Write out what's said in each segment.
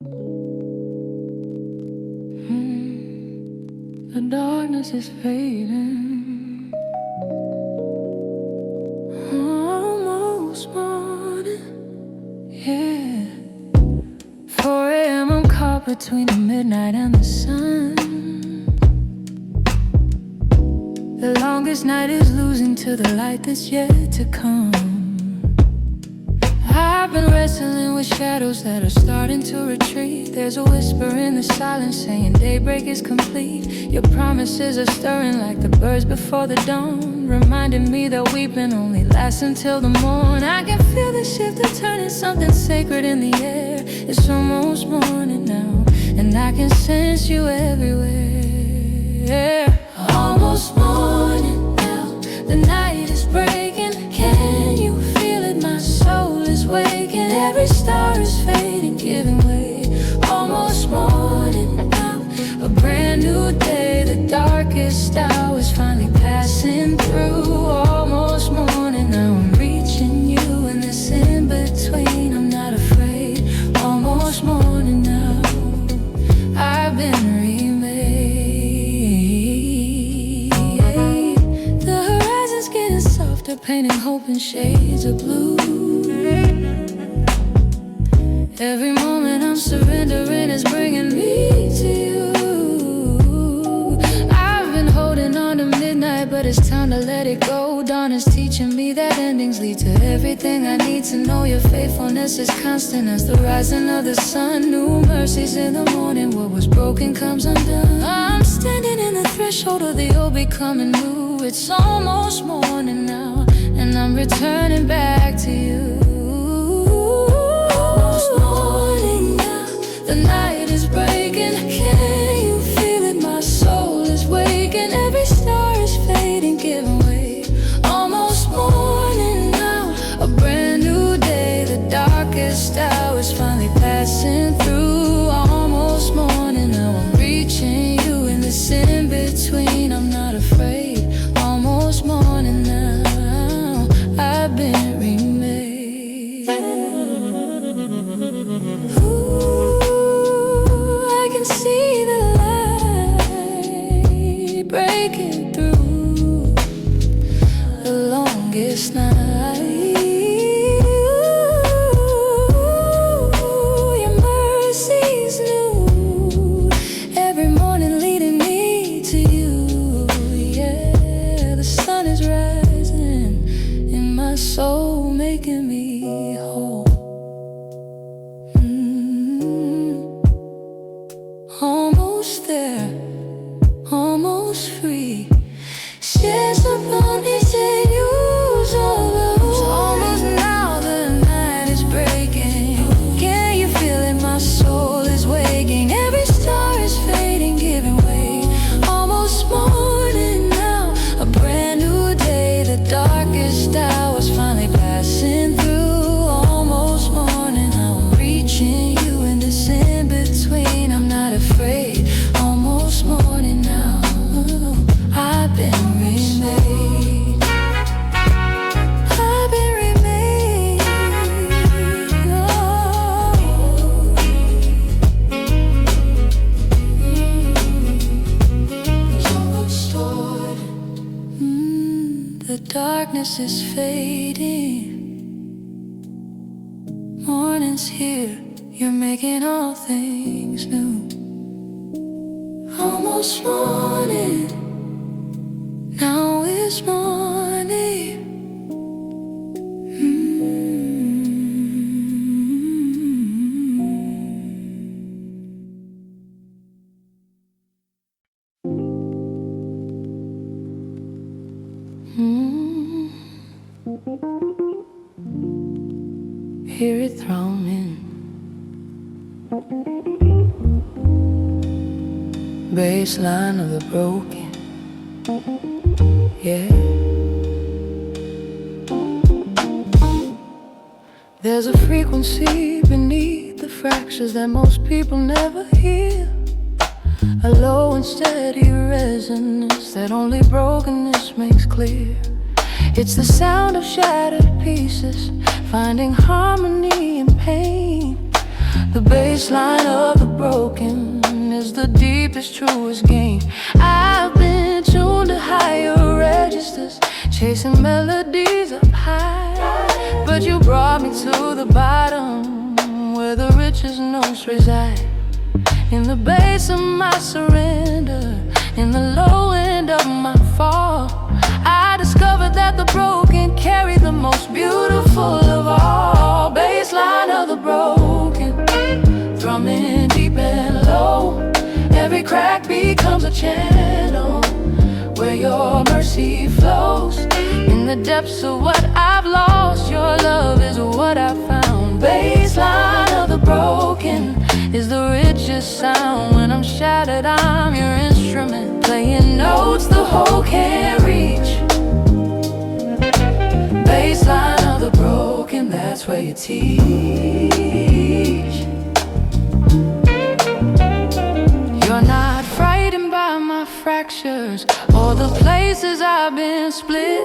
The darkness is fading, almost morning, yeah. 4 a.m. I'm caught between the midnight and the sun. The longest night is losing to the light that's yet to come. I've been wrestling with shadows that are starting to retreat. There's a whisper in the silence saying daybreak is complete. Your promises are stirring like the birds before the dawn, reminding me that weeping only lasts until the morn. I can feel the shift of turning, something sacred in the air. It's almost morning now, and I can sense you everywhere. Almost morning now, the night is breaking. Can you feel it? My soul is waking. Every star is fading, giving way. Almost morning now, a brand new day. The darkest hour is finally passing through. Almost morning now, I'm reaching you in this in-between. I'm not afraid. Almost morning now, I've been remade. The horizon's getting softer, painting hope in shades of blue. Every moment I'm surrendering is bringing me to you. I've been holding on to midnight, but it's time to let it go. Dawn is teaching me that endings lead to everything I need to know. Your faithfulness is constant as the rising of the sun. New mercies in the morning, what was broken comes undone. I'm standing in the threshold of the old becoming new. It's almost morning now, and I'm returning back to you. Morning now, the night is breaking. Can you feel it? My soul is waking. Every star is fading, giving way. Almost morning now, a brand new day. The darkest hour is finally passing through. Almost morning now, I'm reaching you in this in-between. I'm not afraid. Almost morning now, I've been remade. Ooh, I can see the light breaking through the longest night. Ooh, your mercy's new, every morning leading me to you. Yeah, the sun is rising in my soul, making me whole. Almost there, almost free. Shares upon each day, use all those. Almost now, the night is breaking. Can you feel it? My soul is waking. Every star is fading, giving way. Almost morning now, a brand new day. The darkest hour's finally passing through. Almost morning now, I'm reaching you in this in-between. I'm not afraid. Almost morning now, I've been remade. I've been remade. Oh. The darkness is fading. Morning's here. You're making all things new. Almost morning, now it's morning. Hear it throbbing. Baseline of the broken, yeah. There's a frequency beneath the fractures that most people never hear. A low and steady resonance that only brokenness makes clear. It's the sound of shattered pieces, finding harmony in pain. The baseline of the broken is the deepest, truest game. I've been tuned to higher registers, chasing melodies up high, but you brought me to the bottom, where the richest notes reside. In the base of my surrender, in the low end of my fall, I discovered that the broken carry the most beautiful of all. Baseline of the broken, thrumming deep and low. Every crack becomes a channel where your mercy flows. In the depths of what I've lost, your love is what I found. Baseline of the broken is the richest sound. When I'm shattered, I'm your instrument, playing notes the whole can't reach. Baseline of the broken, that's where you teach. You're not frightened by my fractures or the places I've been split.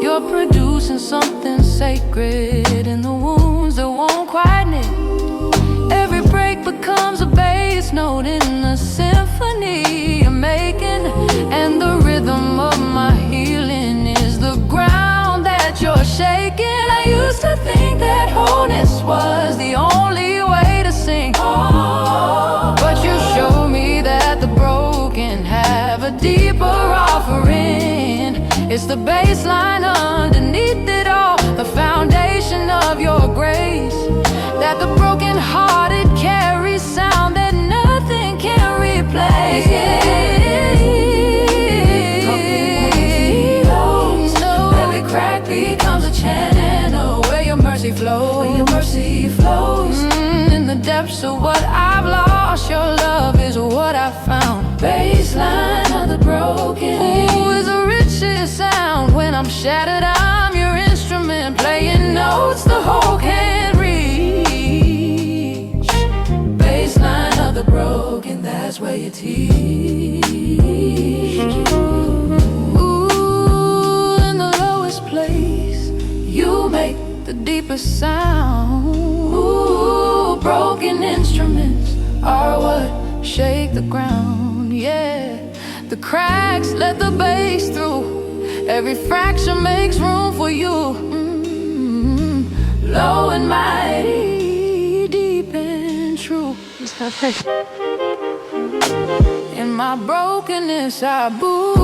You're producing something sacred in the wounds that won't quite knit. Every break becomes a bass note in the symphony you're making, and the rhythm of my healing is the ground that you're shaking. I used to think that wholeness was the only way to sing, but you showed me that the broken have a deeper offering. It's the baseline underneath it all, the foundation of your grace, that the broken-hearted carry sound that nothing can replace. Every crack becomes a channel where your mercy flows. In the depths of what I've lost, your love is what I found. Baseline of the broken, ooh, is the richest sound. When I'm shattered, I'm your instrument, playing notes the whole can't reach. Baseline of the broken, that's where you teach. Ooh, in the lowest place, you make the deepest sound. Ooh, broken instruments are what shake the ground, yeah. The cracks let the bass through. Every fraction makes room for you. Low and mighty, deep and true. In my brokenness I boo.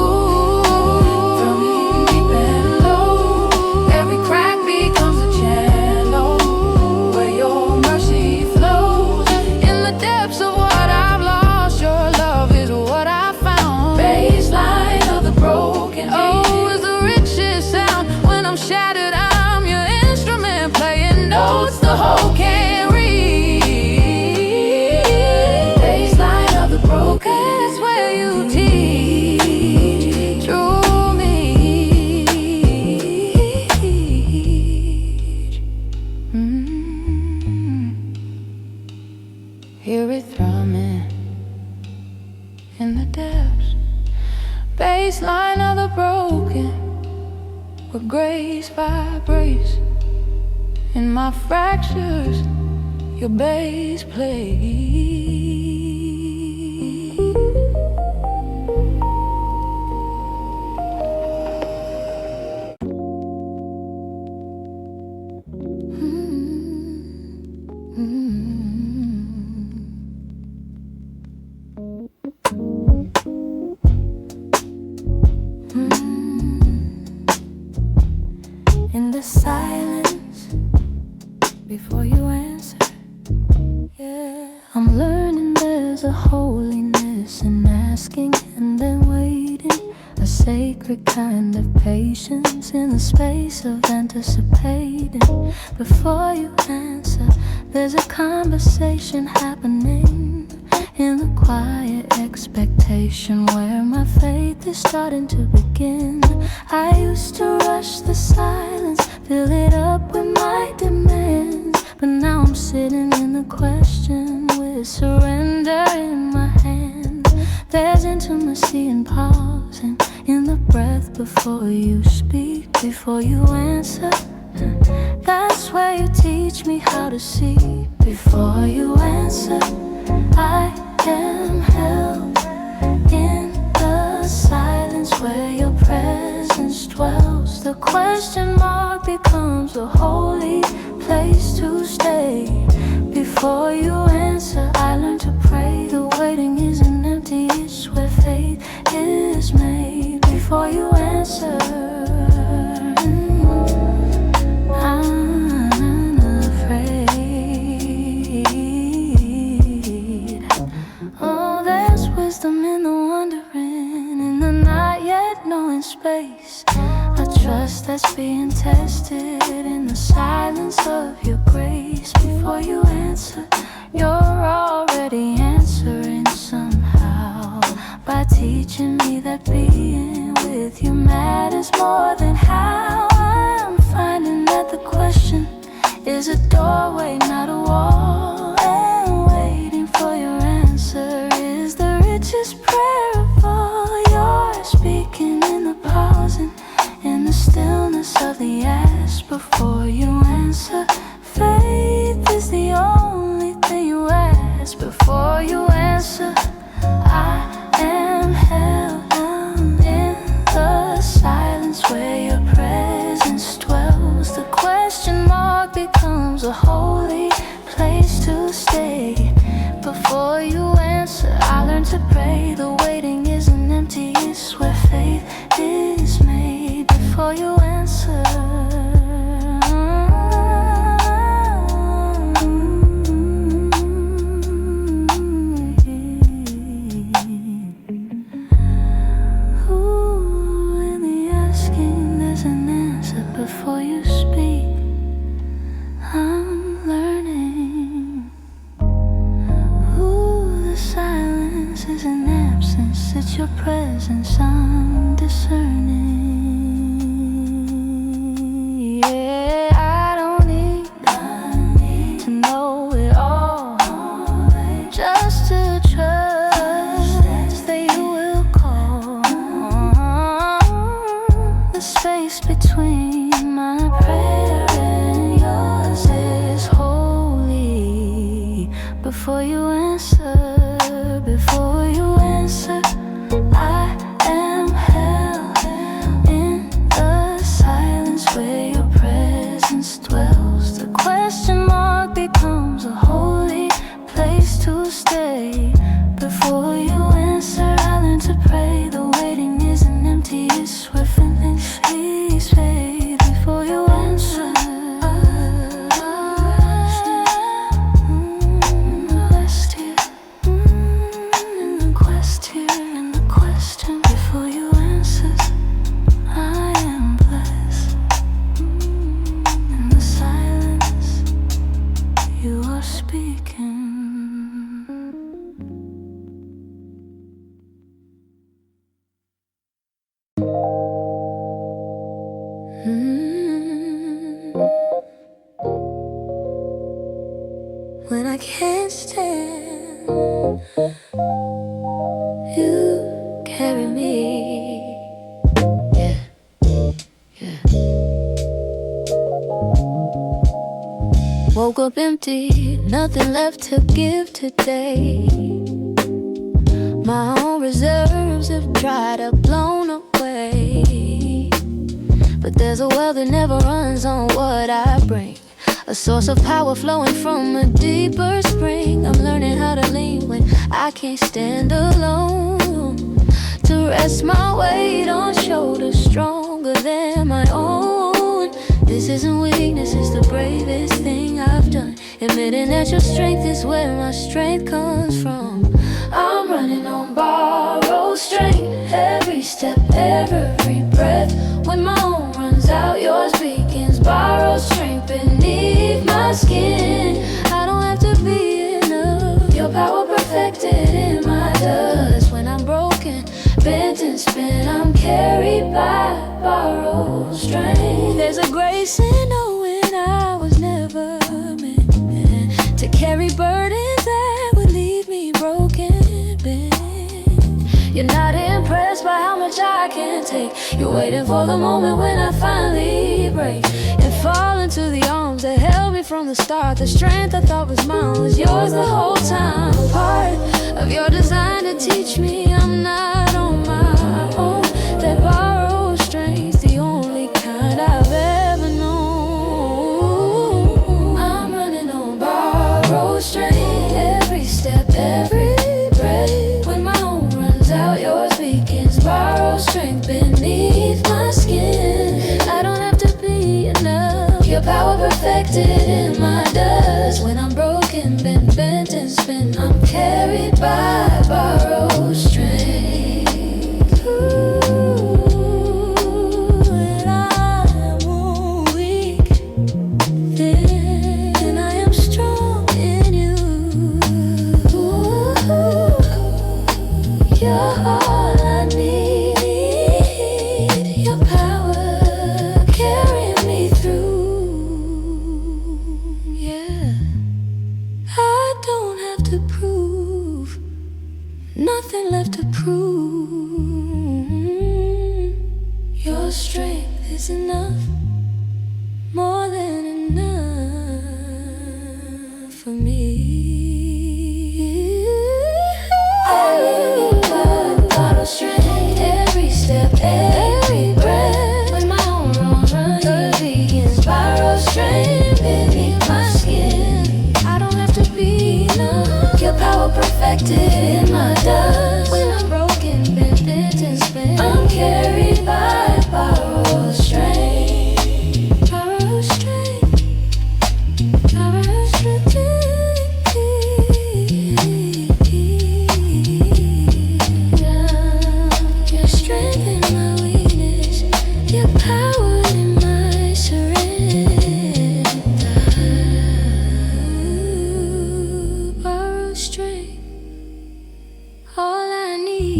Deep and low. Every crack becomes a channel where your mercy flows. In the depths of what I've lost, your love is what I found. Baseline of the broken, oh, is the richest sound. When I'm shattered, I'm your instrument, playing notes the whole can't reach. Baseline of the broken, that's where you teach through me. Hear it thrumming in the depths. Baseline of the broken, where grace vibrates. In my fractures, your bass plays. In the silence, before you answer, yeah, I'm learning there's a holiness in asking and then waiting, a sacred kind of patience in the space of anticipating. Before you answer, there's a conversation happening in the quiet expectation where my faith is starting to begin. I used to rush the silence, fill it up with my demands, but now I'm sitting in the question with surrender in my hand. There's intimacy in pausing, in the breath before you speak, before you answer. That's where you teach me how to see. Before you answer, I am held in the silence where your presence dwells. The question mark becomes a holy place to stay. Before you answer, I learn to pray. The waiting isn't empty, it's where faith is made. Before you answer, I'm afraid. Oh, there's wisdom in the wondering, in the not yet knowing space. A trust that's being tested in the silence of your grace. Before you answer, you're already answering somehow, by teaching me that being with you matters more than how. I'm finding that the question is a doorway, not a wall, and waiting for your answer is the richest prayer of all. You're speaking in the pausing, in the stillness of the ask. Before you answer, faith is the only thing you ask. Before you answer, I am held down in the silence where your presence dwells. The question mark becomes a holy place to stay. Before you answer, I learn to pray. The waiting isn't empty, it's where faith is made. Before you answer, before you speak, I'm learning. Ooh, the silence is an absence, it's your presence I'm discerning. Yeah, I don't need to know it all, just to trust that you will call. The space between my prayer and yours is holy. Before you answer, before you answer, I am held in the silence where your presence dwells. The question mark becomes a holy place to stay. Before you answer, I learn to pray. The waiting isn't empty, it's where feelings peace fade. Before you answer, rest here, in the quest here, in the question. Before you answer, I am blessed. In the silence, you are speaking. When I can't stand, you carry me. Yeah, yeah. Woke up empty, nothing left to give today. My own reserves have dried up, blown away. But there's a well that never runs on what I bring, a source of power flowing from a deeper spring. I'm learning how to lean when I can't stand alone, to rest my weight on shoulders stronger than my own. This isn't weakness, it's the bravest thing I've done, admitting that your strength is where my strength comes from. I'm running on borrowed strength, every step, every breath. When my own runs out, yours begins. Borrowed strength beneath my skin. I don't have to be enough, your power perfected in my dust. When I'm broken, bent and spent, I'm carried by borrowed strength. There's a grace in knowing I was never meant to carry burdens that would leave me broken, bent. You're not impressed by how much I can take. You're waiting for the moment when I finally break and fall into the arms that held me from the start. The strength I thought was mine was yours the whole time. Part of your design to teach me I'm not on my own. That borrowed strength, the only kind I've ever known. I'm running on borrowed strength. Every step, every breath. When my own runs out, yours begins. Borrowed strength beneath my skin. I don't have to be enough. Your power perfected in my dust. When I'm broken, bent and spent, I'm carried by borrowed strength. When I'm weak, then I am strong in you. You're all I need. Your power carrying me through. Yeah, I don't have to prove. Nothing left to prove. Your strength is enough, more than enough for me. Borrowed strength, every step, every breath. When my own wrongs run, yours begins. Borrowed strength beneath my skin. I don't have to be enough. Your power perfected in my dust. When I'm broken, bent and spent, I'm carried by borrowed strength. Borrowed strength. Borrowed strength. Your strength in my weakness. Your power in my surrender. Borrowed strength, all I need.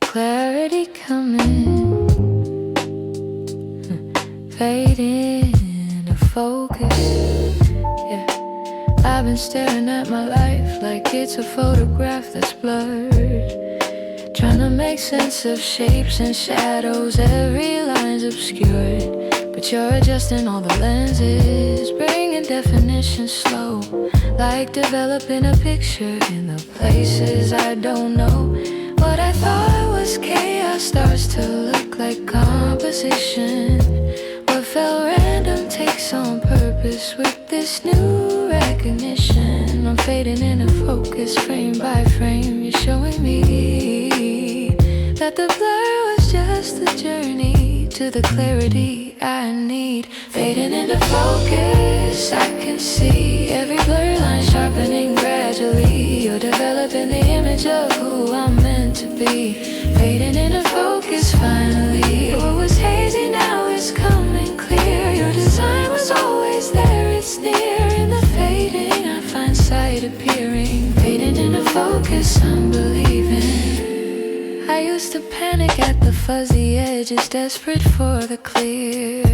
Clarity coming, fading into focus. Yeah, I've been staring at my life like it's a photograph that's blurred, trying to make sense of shapes and shadows. Every line's obscured, but you're adjusting all the lenses, bringing definition slow, like developing a picture in the places I don't know. What I thought was chaos starts to look like composition. What felt random takes on purpose with this new recognition. I'm fading into focus, frame by frame. You're showing me that the blur was just the journey to the clarity I need. Fading into focus, I can see every blur line sharpening gradually. You're developing the image of who I'm meant to be. Fading into focus finally. What was hazy now is coming clear. Your design was always there, it's near. In the fading I find sight appearing. Fading into focus, I'm believing. I used to panic at the fuzzy edges, desperate for the clear.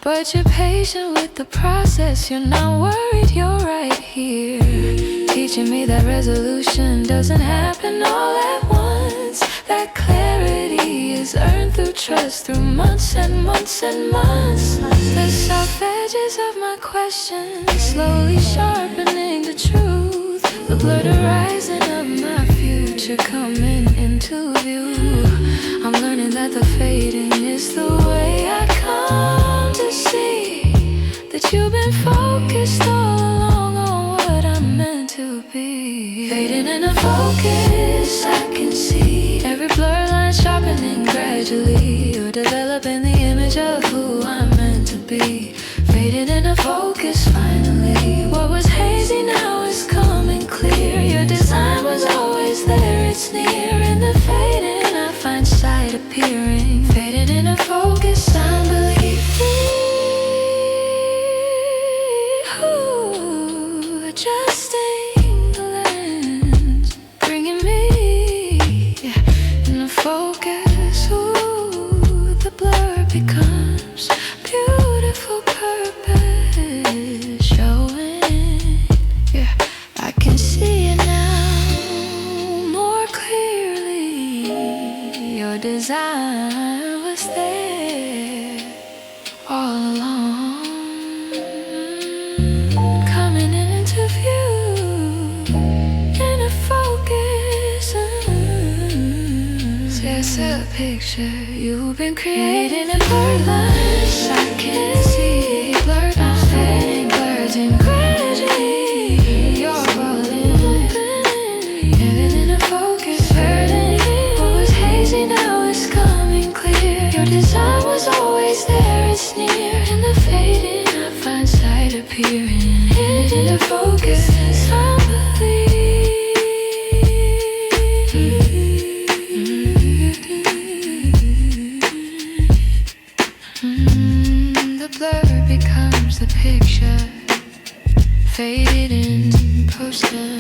But you're patient with the process, you're not worried, you're right here. Teaching me that resolution doesn't happen all at once. That clarity is earned through trust, through months and months and months. The soft edges of my questions slowly sharpening the truth. The blurred horizon of my future coming into view. I'm learning that the fading is the way I come to see that you've been focused all along on what I'm meant to be. Fading into focus, I can see every blur line sharpening gradually. You're developing the image of who I'm meant to be. Fading into focus finally. What was hazy now is coming clear. Your design was always there, it's near. In the fading I find sight appearing. Fading into focus, I'm believing. Ooh, Ooh, the blur becomes beautiful purpose showing. Yeah, I can see it now more clearly. Your design was there all along, coming into view in a focus. There's a picture you've been creating in blurred lines. I can see blurred lines fading, blurs in gravity. You're rolling, living in a focus, hurting. What was hazy now is coming clear. Your design was always there, it's near. In the fading, I find sight appearing in a focus. I believe. The blur becomes the picture, faded in poster,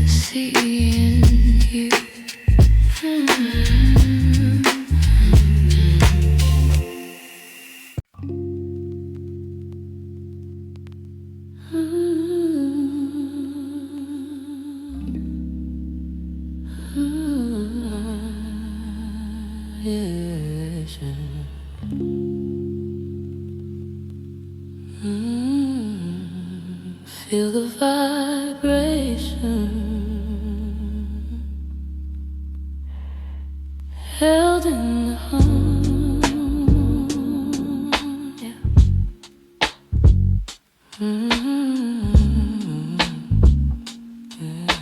seeing you. Yes. Feel the vibration held in the hum. Yeah. Yeah.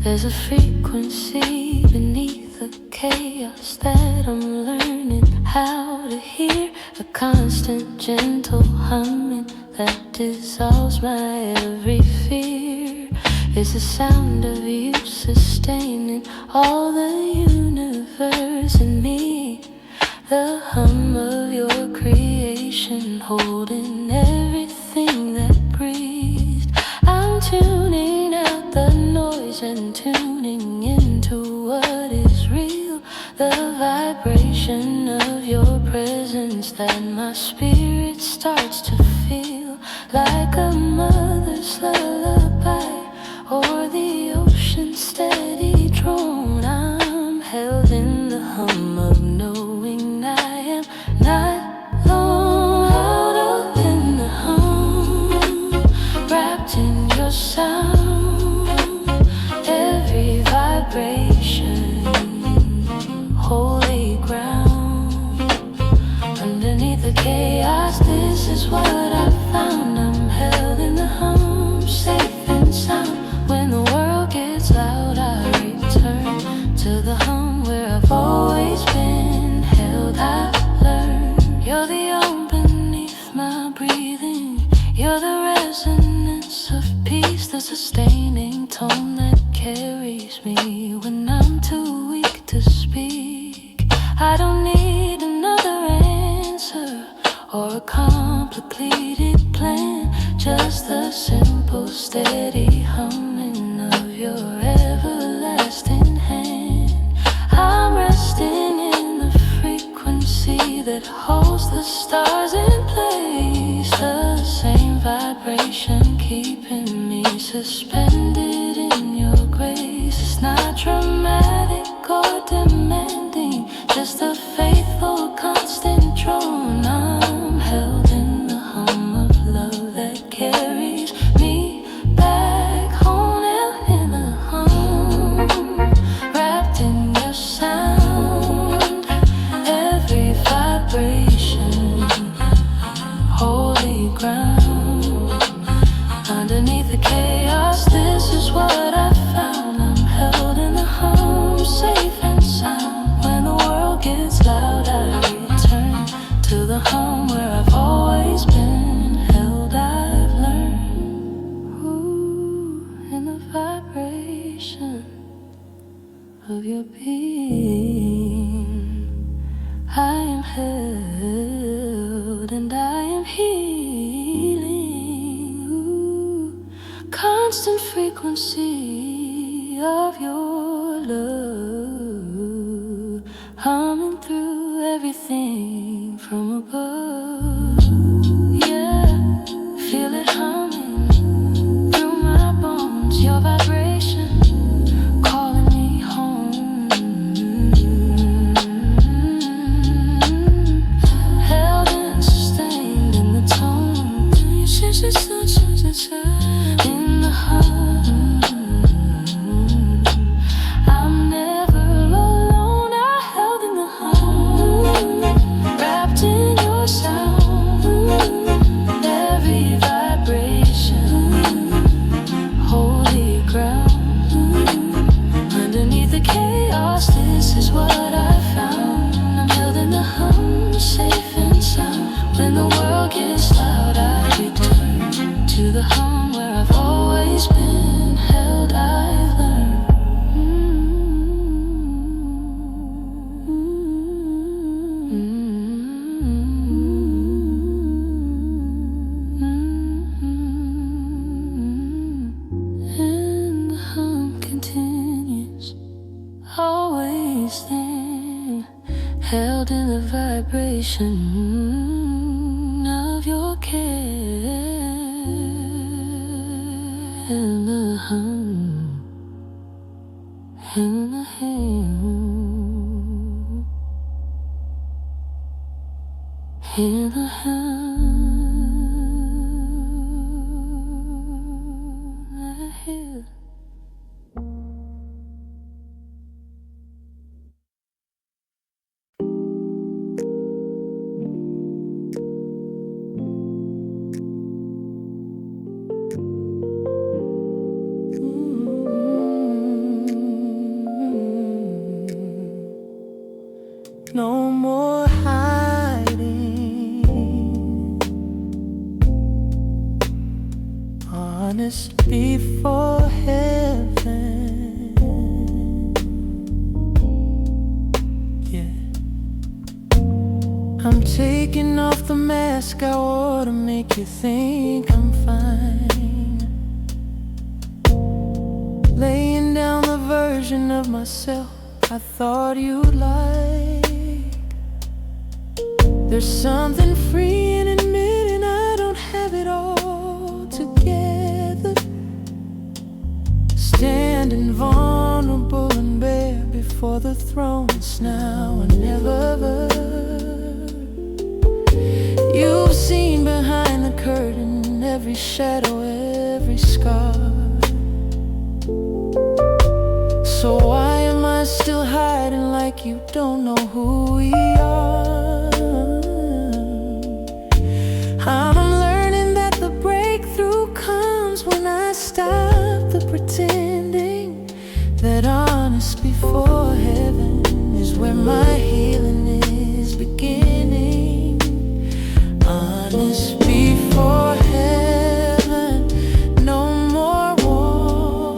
There's a frequency beneath the chaos that I'm learning how to hear. A constant gentle humming that dissolves my every fear. It's the sound of you sustaining all the universe in me. The hum of your creation holding everything that breathes. I'm tuning out the noise and tuning into what is real. The vibration of your presence that my spirit starts to feel, like a mother's lullaby or the ocean's steady drone. I'm held in the hum of knowing I am not alone. Out up in the hum, wrapped in your sound, every vibration, holy ground. Underneath the chaos, this is what I found. I'm held in the hum, safe and sound. When the world gets loud, I return to the hum where I've always been held. I've learned you're the om beneath my breathing. You're the resonance of peace, the sustaining tone that carries me when I'm too weak to speak. I don't need another answer or a complicated plan, just the simple, steady humming of your everlasting hand. I'm resting in the frequency that holds the stars in place. The same vibration keeping me suspended in your grace. It's not dramatic or demanding, just a faithful, constant drone. I'm held in the hum of love that carries me back home. Held in the hum, wrapped in your sound, every vibration, holy ground. Underneath the chaos, this is what I found. I'm held in the hum, safe and sound. When the world gets loud, I return to the hum where I've always been held. I've learned, ooh, in the vibration of your being, I am held and I am healing. Ooh, constant frequency of your love. humming through everything from above. Yeah, feel it humming through my bones. Your vibration calling me home. Held and sustained in the tone. In the hum. I'm never alone. I held in the hum, wrapped in your sound. Every vibration, holy ground. Underneath the chaos, this is what I found. I'm held in the hum, safe and sound. When the world gets loud, I return to the hum where I've always been held. I've learned. And the hum continues, always there, held in the vibration of your care. And the hum, and the hum, and the hum, the hum. No more hiding, honest before heaven. Yeah, I'm taking off the mask I wore to make you think I'm fine. Laying down the version of myself I thought you'd like. There's something freeing in admitting I don't have it all together. Standing vulnerable and bare before the throne, it's now or never. You've seen behind the curtain, every shadow, every scar. So why am I still hiding like you don't know who we are? I'm learning that the breakthrough comes when I stop the pretending. That honest before heaven is where my healing is beginning. Honest before heaven, no more walls.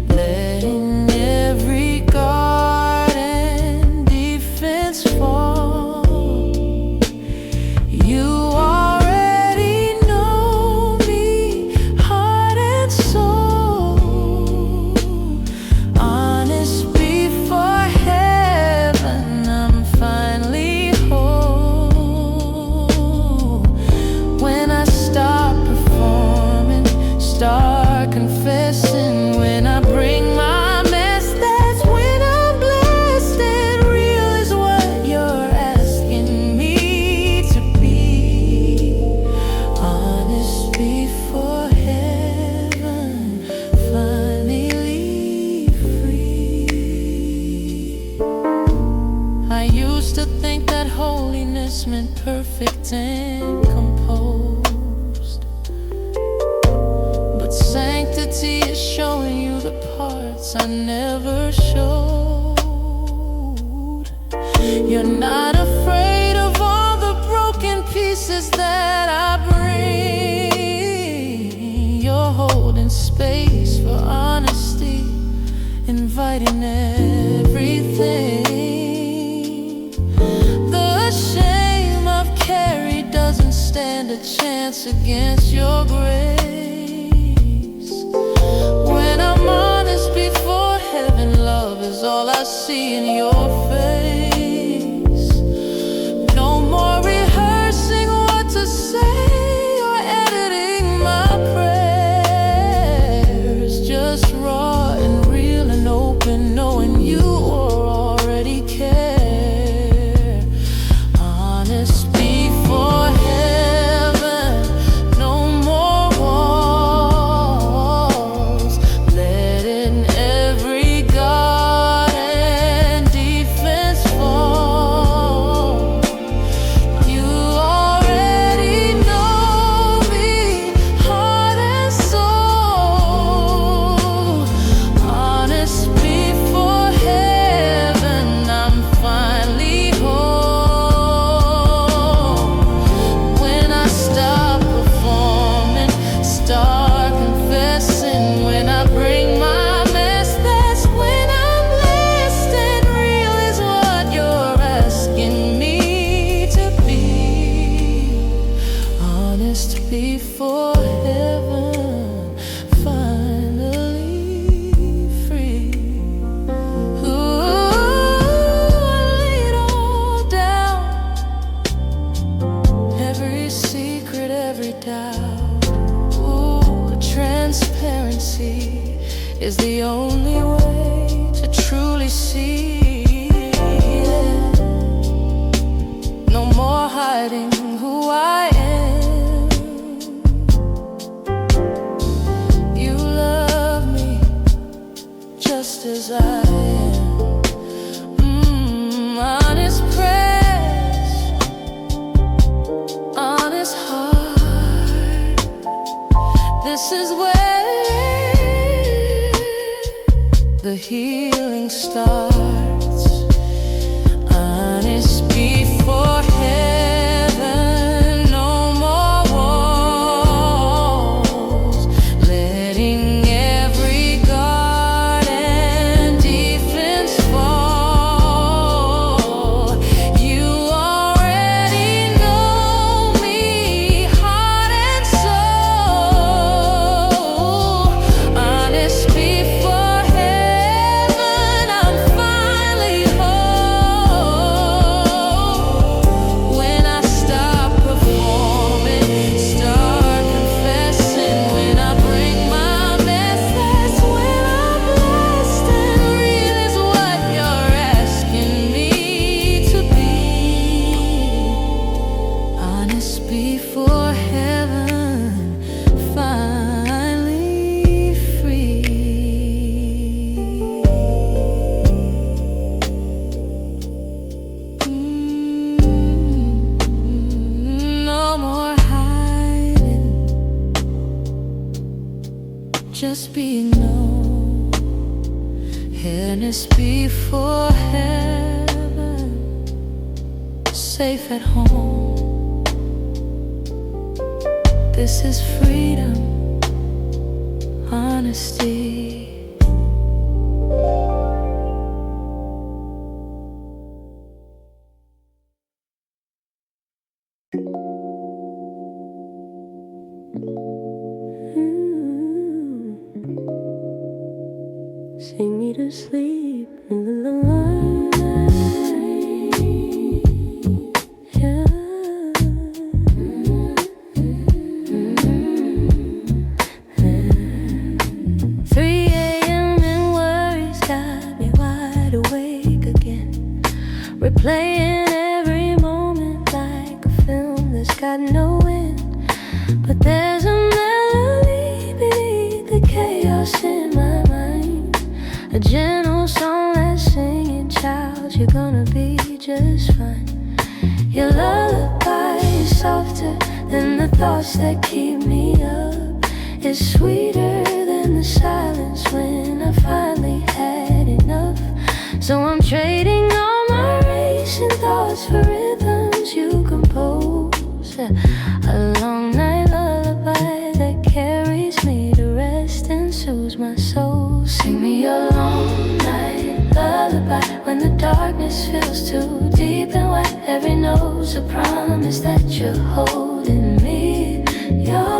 Letting every guard and defense fall. You already know me, heart and soul. Honest before heaven, I'm finally whole. When I stop performing, start confessing. When I bring my mess, that's when I'm blessed. And real is what you're asking me to be. Honest before heaven, finally free. I used to think that holiness meant perfect and composed, but sanctity is showing you the parts I never showed. You're not afraid of all the broken pieces that I bring. You're holding space for honesty, inviting everything. The shame I've carried doesn't stand a chance against your grace. When I'm honest before heaven, love is all I see in your face. No more rehearsing what to say or editing my prayers. Just raw and real and open, knowing you already care. Honest before heaven, no more walls. Letting every guard and defense fall. You already know me, heart and soul. Honest before heaven, I'm finally home. When I stop performing, start confessing. When I bring my mess, that's when I'm blessed and real is what you're asking me to be. Honest before heaven, finally free. Ooh, I lay it all down, every secret, every doubt. Ooh, transparency is the only way to truly see it. No more hiding who I am. You love me just as I am. Honest prayers, honest heart. This is where the healing starts. Honest before heaven, no more walls. Letting every guard and defense fall. You already know me, heart and soul. Honest before heaven, I'm finally home. When I stop performing, start confessing. When I bring my mess, that's when I'm blessed and real is what you're asking me to be. Honest before heaven, finally free. No more hiding, just being known. Honest before heaven, safe at home. This is freedom, honesty. Sing me to sleep in the light. Yeah. 3 a.m. and worries got me wide awake again, replaying every moment like a film that's got no end. But there's a melody beneath the chaos in my mind, a gentle song that's singing, child, you're gonna be just fine. Your lullaby is softer than the thoughts that keep me up. It's sweeter than the silence when I finally had enough. So I'm trading all my racing thoughts for rhythms you compose. A long night lullaby that carries me to rest and soothes my soul. Sing me a long night lullaby when the darkness feels too deep and wide. Every note's a promise that you're holding me. Your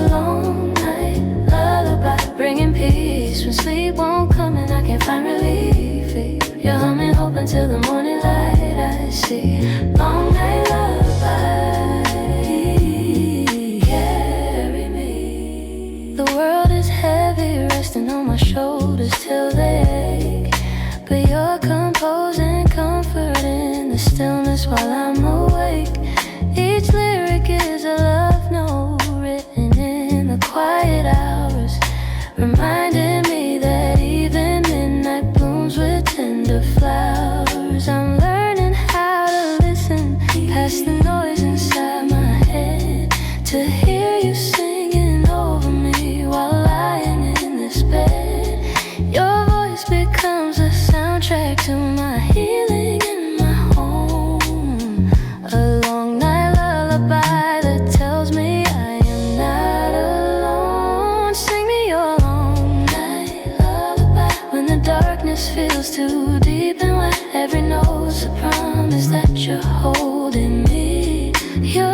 long night lullaby, bringing peace when sleep won't come and I can't find till the morning light. I see long night lullaby. Carry me. The world is heavy, resting on my shoulders till they ache, but you're composing comfort in the stillness while I'm awake. Each lyric is a love note written in the quiet hours, reminding me that even midnight blooms with tender flowers. I'm learning how to listen past the noise inside my head, to hear you singing over me while lying in this bed. Your voice becomes a soundtrack to my healing in my home, a long night lullaby that tells me I am not alone. Sing me your long night lullaby when the darkness feels too deep and wet. Every note's a promise that you're holding me. Your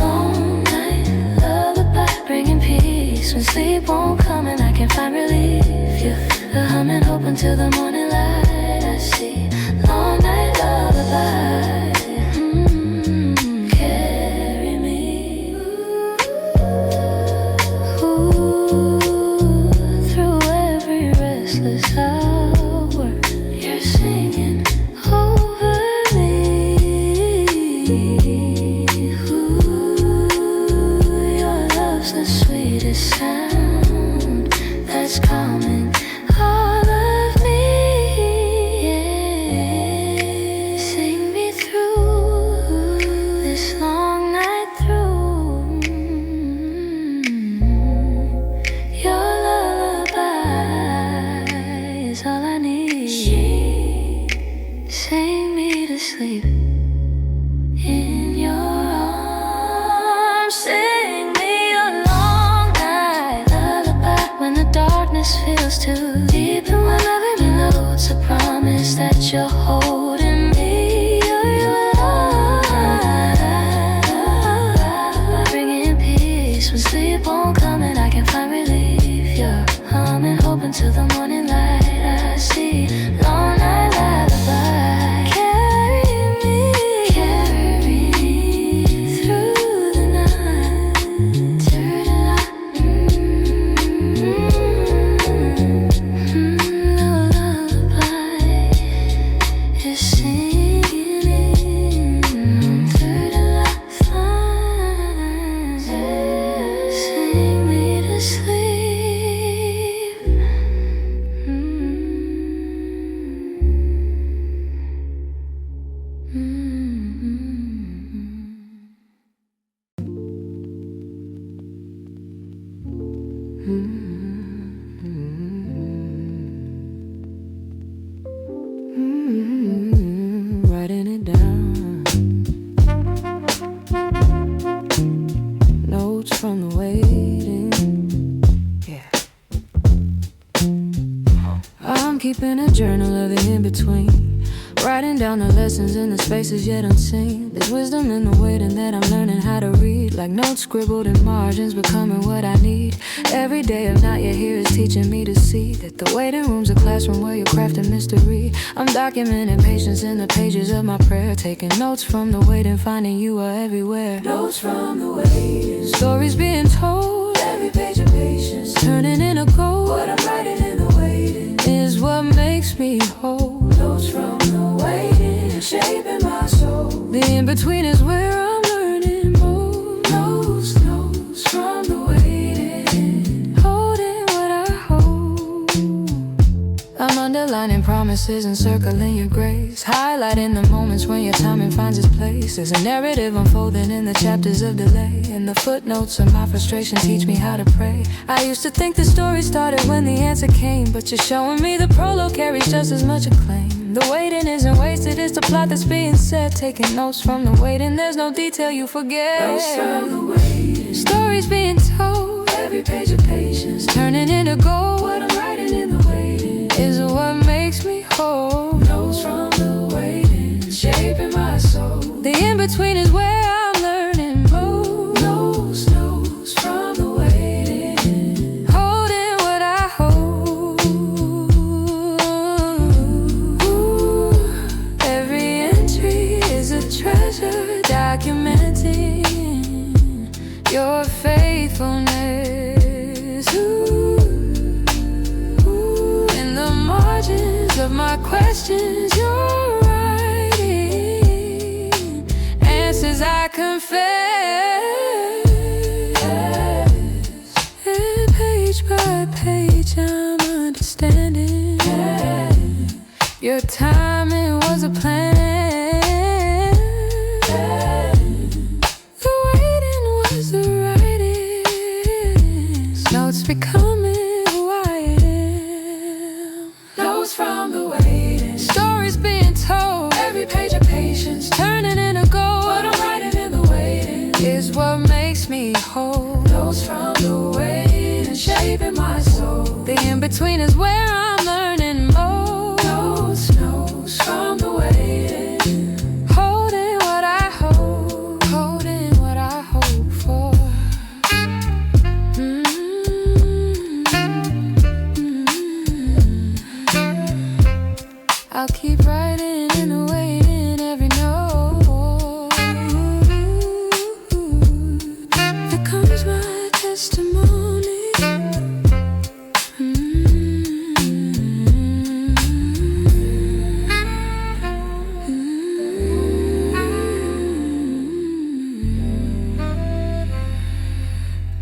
long night lullaby, bringing peace when sleep won't come and I can find relief. You feel humming hope until the morning light. I see long night lullaby. Carry me. Ooh, through every restless hour, you're singing over me. Ooh, your love's the sweetest sound that's calming all of me. Yeah. Sing me through this long night through. Your lullaby is all I need. Sing me to sleep in your arms. Sing me a long night lullaby when the darkness feels too deep and when every note's a promise that you're holding me. Your love, bringing peace when sleep won't come and I can find relief. You're humming hope until the morning light. I see long night lullaby. Carry me through the night, through the night. Lullaby is singing through the lifeline. Sing me to sleep. Writing it down. Notes from the waiting. Yeah. I'm keeping a journal of the in-between, writing down the lessons in the spaces yet unseen. There's wisdom in the waiting that I'm learning how to read, like notes scribbled in margins, becoming what I need. Every day of not yet here is teaching me to see that the waiting room's a classroom where you're crafting mystery. I'm documenting patience in the pages of my prayer, taking notes from the waiting, finding you are everywhere. Notes from the waiting, stories being told, every page of patience, turning into gold. What I'm writing in the waiting is what makes me whole. Notes from the waiting, shaping my soul. The in-between is where I'm learning more. Notes from the waiting, holding what I hold. I'm underlining promises and circling your grace, highlighting the moments when your timing finds its place. There's a narrative unfolding in the chapters of delay, and the footnotes of my frustration teach me how to pray. I used to think the story started when the answer came, but you're showing me the prologue carries just as much acclaim. The waiting isn't wasted, it's the plot that's being said. Taking notes from the waiting, there's no detail you forget. Notes from the waiting, stories being told, every page of patience, turning into gold. What I'm writing in the waiting is what makes me whole. Notes from the waiting, shaping my soul. The in-between is where I'm learning more. Notes from the waiting, holding what I hold. Ooh. my questions you're writing, answers I confess. And page by page I'm understanding. Your timing was a plan. The waiting was the writing. Notes becoming who I am. Notes from the waiting. Stories being told. Every page of patience turning into gold. What I'm writing in the waiting is what makes me whole. Notes from the waiting shaping my soul. The in-between is where I'm learning more. Notes from the waiting, holding what I hope, holding what I hope for. I'll keep writing in the waiting every note becomes my testimony.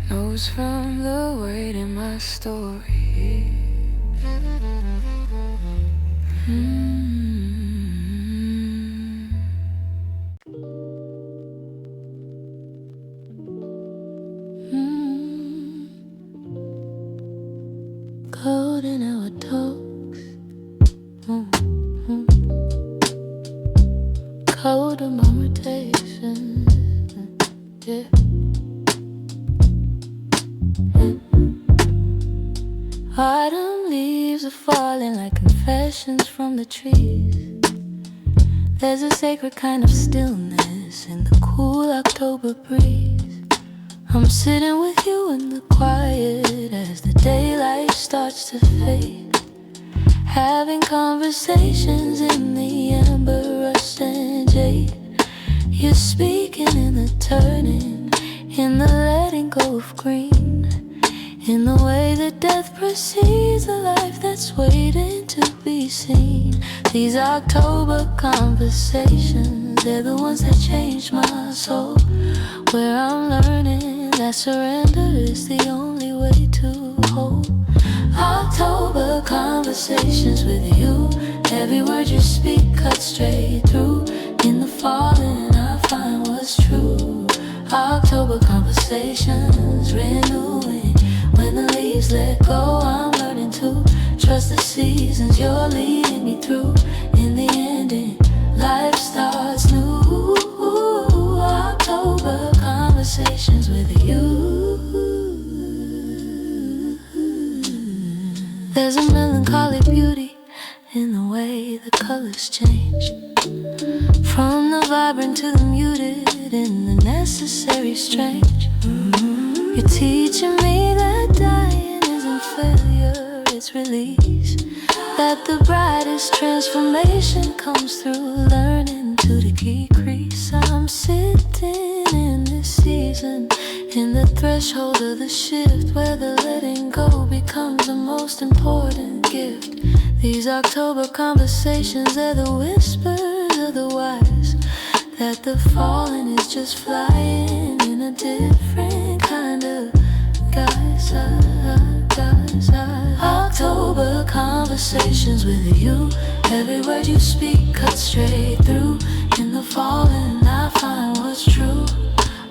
Notes from the weight in my story. Cold in our talks. Cold in my rotation. Yeah. Autumn leaves are falling like confessions from the trees. There's a sacred kind of stillness in the cool October breeze. I'm sitting with you in the quiet as the daylight starts to fade, having conversations in the amber, rust and jade. You're speaking in the turning, in the letting go of green, in the way that death precedes a life that's waiting to be seen. These October conversations, they're the ones that change my soul, where I'm learning that surrender is the only way to hold. October conversations with you, every word you speak cuts straight through. In the falling I find what's true. October conversations renewing. When the leaves let go, I'm learning to trust the seasons you're leading me through. In the ending, life starts new. October conversations with you. There's a melancholy beauty in the way the colors change, from the vibrant to the muted, in the necessary strange. You're teaching me that dying isn't failure, it's release. That the brightest transformation comes through learning to decrease. I'm sitting in this season, in the threshold of the shift, where the letting go becomes the most important gift. These October conversations are the whispers of the wise, that the falling is just flying in a different kind of guise. October conversations with you, every word you speak cuts straight through. In the falling I find what's true.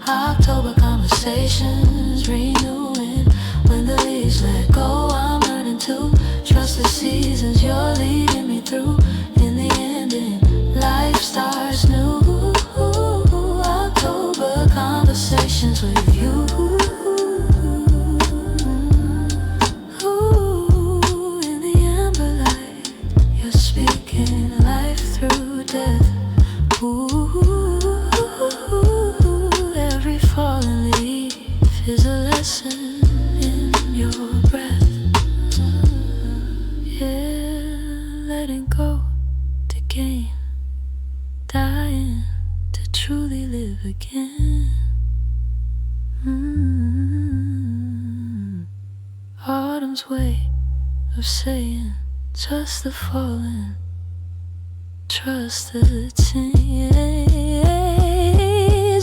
October conversations renewing. When the leaves let go, I'm learning to trust the seasons you're leading me through. In the ending, life starts new. October conversations with you. In the amber light, you're speaking life through death. Every fallen leaf is a lesson in your breath. Yeah, letting go to gain, dying to truly live again. Autumn's way of saying, trust the fallen, trust the change.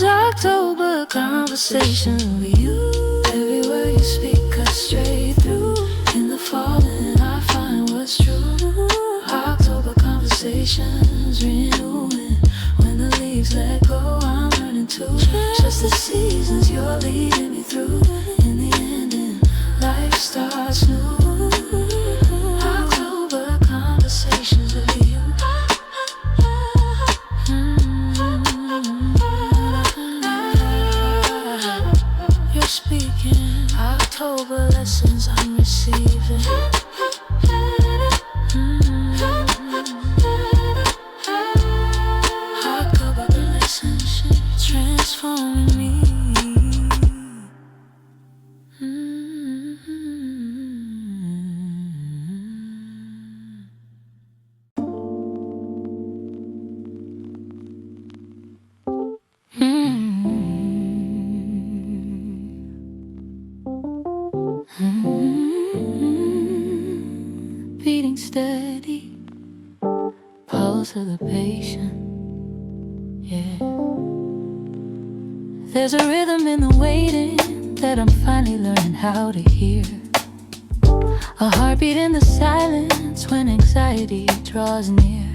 October conversations with you. Every word you speak cuts straight through. In the falling I find what's true. October conversations renewing. When the leaves let go, I'm learning to trust the seasons you're leading me through. In the ending, life starts new. October conversations with you. You're speaking October lessons I'm receiving. October relationship transforming me. Beating steady, pulse of the patient, yeah. There's a rhythm in the waiting that I'm finally learning how to hear. A heartbeat in the silence when anxiety draws near.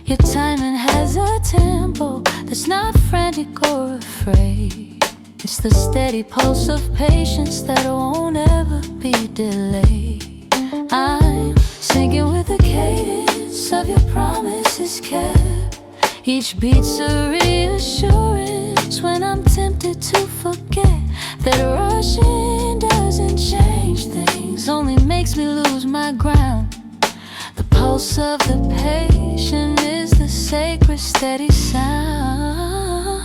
Your timing has a tempo that's not frantic or afraid. It's the steady pulse of patience that won't ever be delayed. I'm sinking with the cadence of your promises kept. Each beat's a reassurance when I'm tempted to forget that rushing doesn't change things, only makes me lose my ground. The pulse of the patient is the sacred steady sound.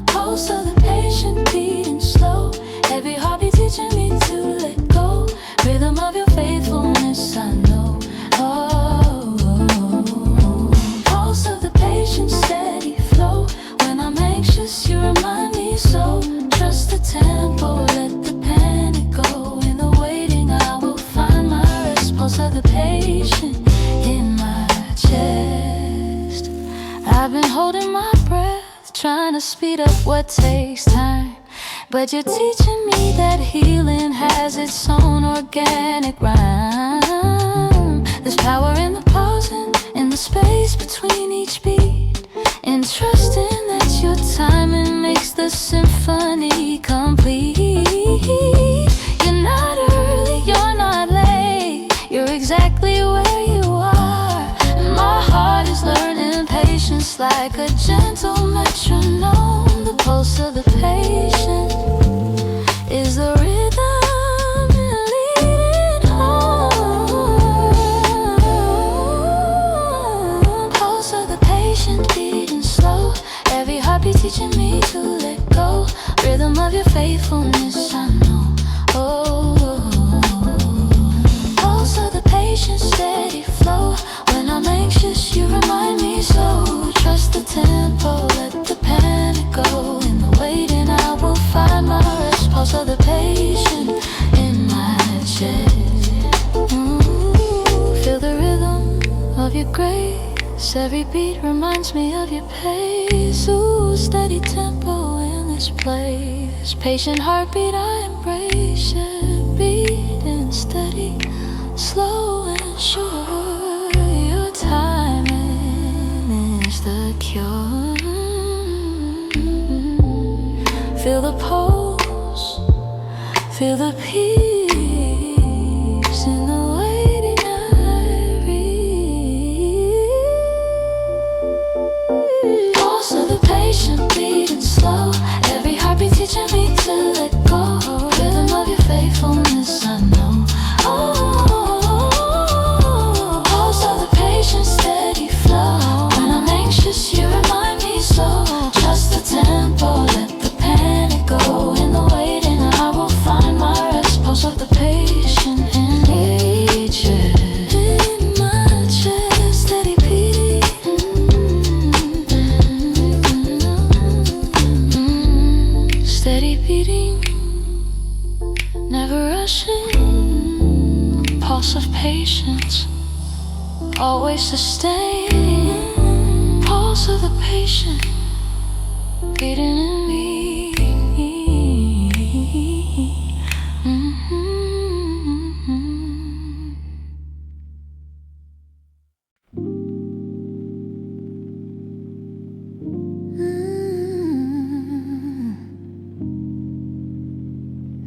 Pulse of the patient beating slow. Every heartbeat teaching me to let go. Rhythm of your faithfulness I know. Oh, pulse of the patient steady flow. When I'm anxious you remind me so. Trust the tempo, let the panic go. In the waiting I will find my rest. Pulse of the patient in my chest. I've been holding my breath, trying to speed up what takes time. But you're teaching me that healing has its own organic rhyme. There's power in the pausing, in the space between each beat, in trusting that your timing makes the symphony complete. You're not early, you're not late, you're exactly where you are. And my heart is learning patience like a gentle metronome. The pulse of the patient is the rhythm leading home. Pulse of the patient beating slow. Every heartbeat teaching me to let go. Rhythm of your faithfulness I know. Oh, pulse of the patient steady flow. When I'm anxious you remind me so. Trust the tempo, let the panic go. In the waiting I will find my rest. Pulse of the patient in my chest. Feel the rhythm of your grace. Every beat reminds me of your pace. Ooh, steady tempo in this place. Patient heartbeat I embrace it. Beating steady, slow and sure. Your timing is the cure. Feel the pulse, feel the peace in the waiting I read. Pulse of the patient beating slow. Every heartbeat teaching me to let go. Rhythm of your faithfulness I know. Oh, pulse of the patient steady flow. When I'm anxious you remind me so. Trust the tempo, let the panic go. In the waiting I will find my rest. Pulse of the patient in each chest. In my chest, steady beating. Steady beating, never rushing. Pulse of patience, always sustain. pulse of the patient beating in me.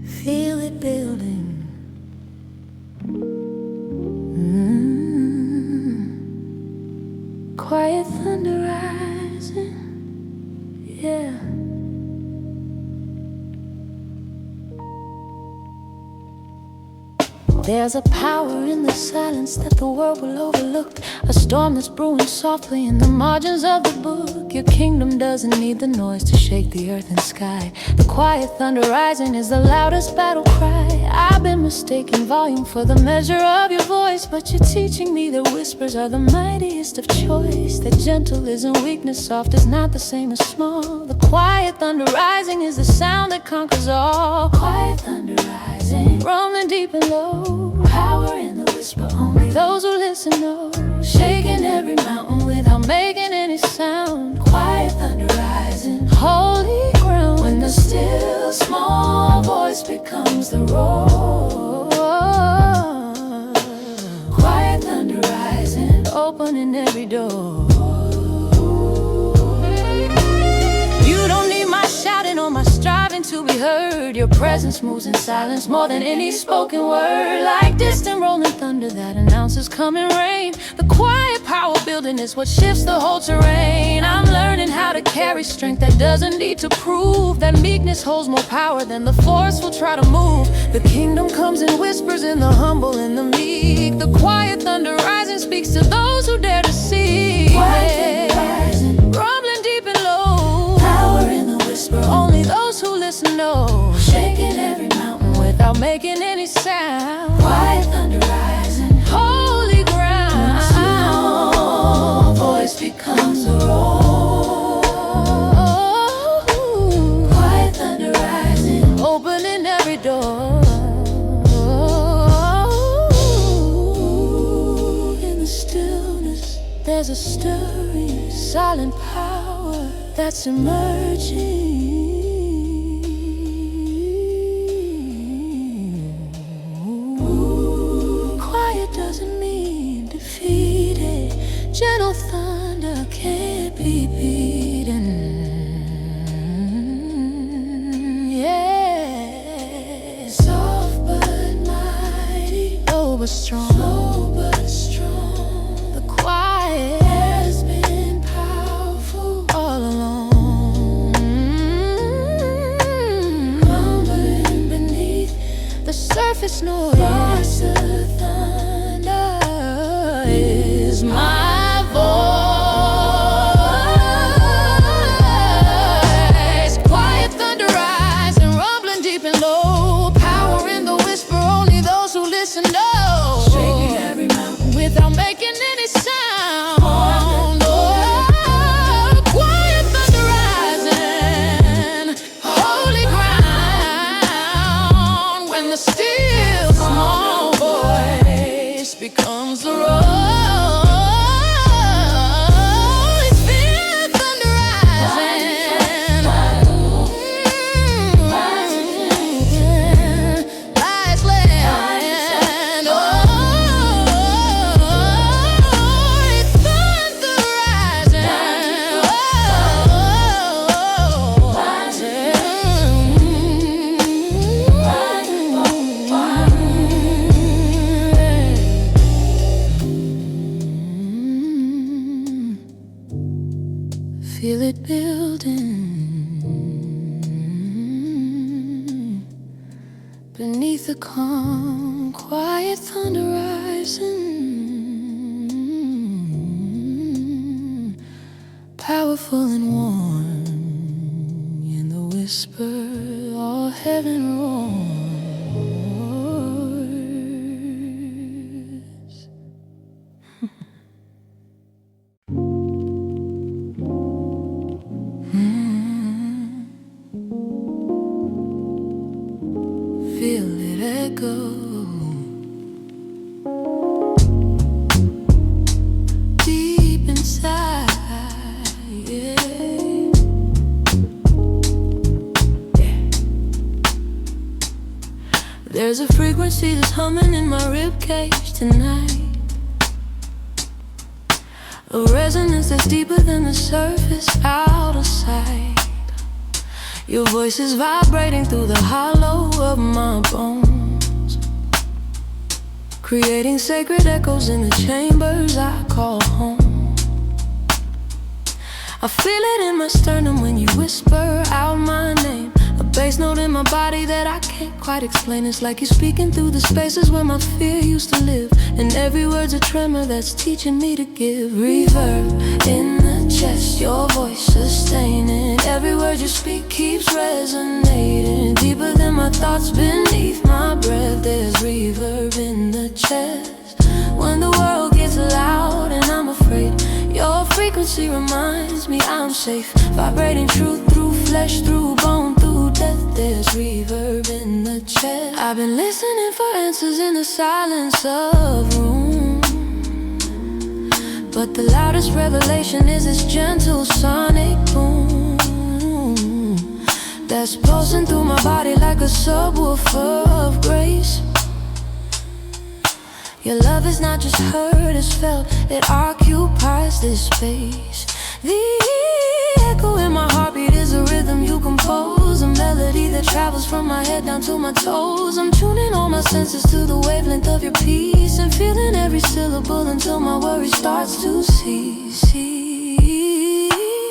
Feel it building. Quiet thunder rising. Yeah. There's a power in the silence that the world will overlook. A storm that's brewing softly in the margins of the book. Your kingdom doesn't need the noise to shake the earth and sky. The quiet thunder rising is the loudest battle cry. I've been mistaking volume for the measure of your voice, but you're teaching me that whispers are the mightiest of choice. That gentle isn't weakness, soft is not the same as small. The quiet thunder rising is the sound that conquers all. Quiet thunder rising, rumbling deep and low. Power in the whisper, only those who listen know. Shaking every mountain without making any sound. Quiet thunder rising, holy ground. When the still small voice becomes the roar. Quiet thunder rising, opening every door. You don't need my shouting or my striving to be heard. Your presence moves in silence more than any spoken word. Like distant rolling thunder that announces coming rain. The quiet power building is what shifts the whole terrain. I'm learning how to carry strength that doesn't need to prove. That meekness holds more power than the force will try to move. The kingdom comes in whispers in the humble and the meek. The quiet thunder rising speaks to those who dare to see. Quiet rising, rumbling deep and low. Power in the whisper, only those who listen know. Shaking every mountain without making any sound. Quiet thunder rising, holy ground. The small voice becomes a roar. Quiet thunder rising, opening every door. In the stillness, there's a stirring, silent power that's emerging. Quiet doesn't mean defeated. Gentle thunder can't be beaten. Yeah, soft but mighty, slow but strong. Slow but strong. The quiet has been powerful all along. Crumbling beneath the surface noise. Voice of thunder is my voice. Quiet thunder rising, rumbling deep and low. Power in the whisper, only those who listen know. Shaking every mountain without making any sound. Oh, quiet thunder rising, holy ground. When the still small voice becomes the roar. It's feel thunder rising. Lights land. Oh, it's thunder rising. Feel it building beneath the calm, quiet thunder rising. Powerful and warm in the whisper, all heaven roars. Feel it echo deep inside. There's a frequency that's humming in my ribcage tonight, a resonance that's deeper than the surface, out of sight. Your voice is vibrating through the hollow of my bones, creating sacred echoes in the chambers I call home. I feel it in my sternum when you whisper out my name, a bass note in my body that I can't quite explain. It's like you're speaking through the spaces where my fear used to live, and every word's a tremor that's teaching me to give. Reverb in the chest, your voice sustaining. Every word you speak keeps resonating, deeper than my thoughts beneath my breath. There's reverb in the chest. When the world gets loud and I'm afraid, your frequency reminds me I'm safe, vibrating truth through flesh, through bone, through death. There's reverb in the chest. I've been listening for answers in the silence of room, but the loudest revelation is this gentle sonic boom that's pulsing through my body like a subwoofer of grace. Your love is not just heard, it's felt. It occupies this space. The echo in my heartbeat is a rhythm you compose, a melody that travels from my head down to my toes. I'm tuning all my senses to the wavelength of your peace, and feeling every syllable until my worry starts to cease.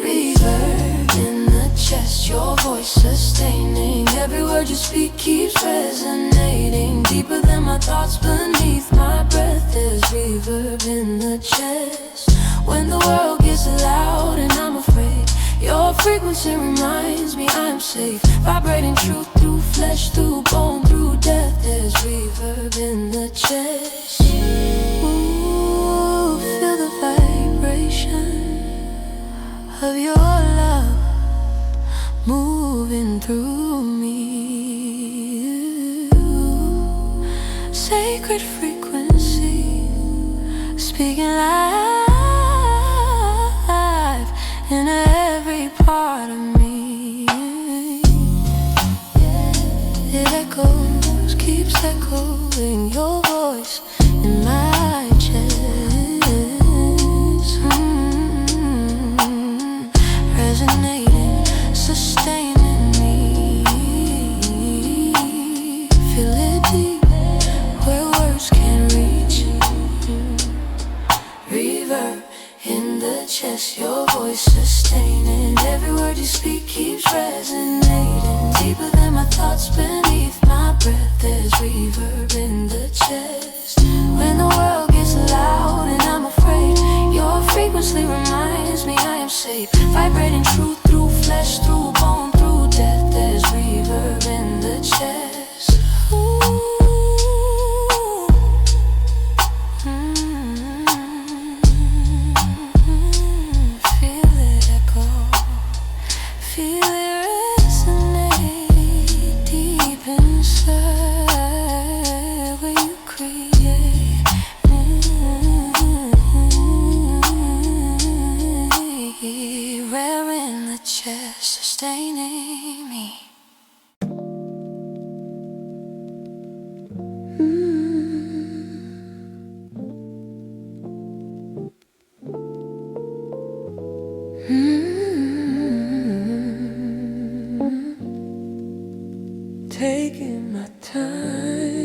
Reverb in the chest, your voice sustaining. Every word you speak keeps resonating, deeper than my thoughts beneath my breath. There's reverb in the chest. When the world gets loud and I'm afraid, your frequency reminds me I'm safe, vibrating truth through flesh, through bone, through death. There's reverb in the chest. Ooh, feel the vibration of your love moving through me. Sacred frequency, speaking life in every part of me. It echoes, keeps echoing, your voice in my chest, resonating, sustaining me. Feel it deep where words can't reach. Reverb in the chest, your voice sustaining. Every word you speak keeps resonating, deeper than my thoughts beneath my breath. There's reverb in the chest. When the world gets loud and I'm afraid, your frequency reminds me I am safe, vibrating truth through flesh, through bone, through death. There's reverb in the chest. Ooh. Feel it resonate deep inside where you create. Rare in the chest, sustaining me. Taking my time,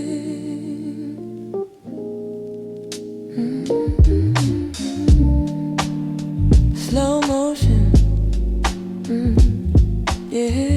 slow motion, yeah.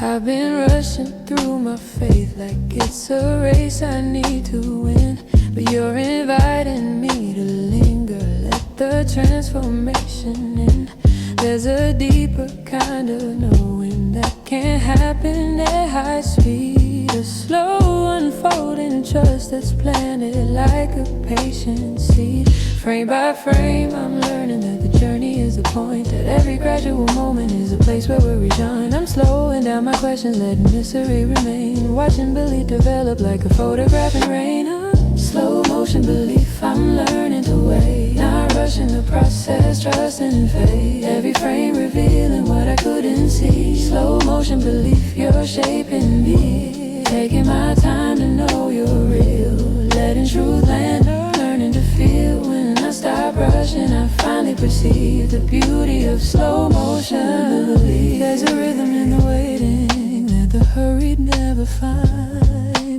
I've been rushing through my faith like it's a race I need to win, but you're inviting me to linger, let the transformation in. There's a deeper kind of knowing that can't happen at high speed, a slow unfolding trust that's planted like a patient seed. Frame by frame, I'm learning that the journey is the point, that every gradual moment is a place where we rejoin. I'm slowing down my questions, letting mystery remain, watching belief develop like a photograph in rain. Slow motion motion belief, I'm learning to wait. Not rushing the process, trusting in faith. Every frame revealing what I couldn't see. Slow motion belief, you're shaping me. Taking my time to know you're real. Letting truth land, learning to feel. When I stop rushing, I finally perceive the beauty of slow motion belief. There's a rhythm in the waiting that the hurried never find.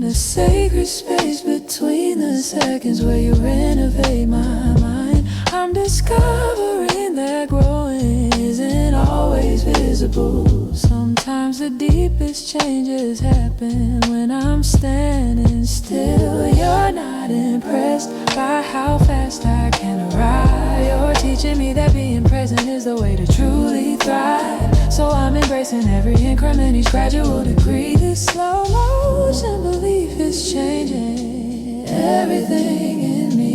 A sacred space between the seconds where you renovate my mind. I'm discovering that growing isn't always visible. Sometimes the deepest changes happen when I'm standing still. You're not impressed by how fast I can arrive. You're teaching me that being present is the way to truly thrive. So I'm embracing every increment, each gradual degree. This slow motion belief is changing everything in me.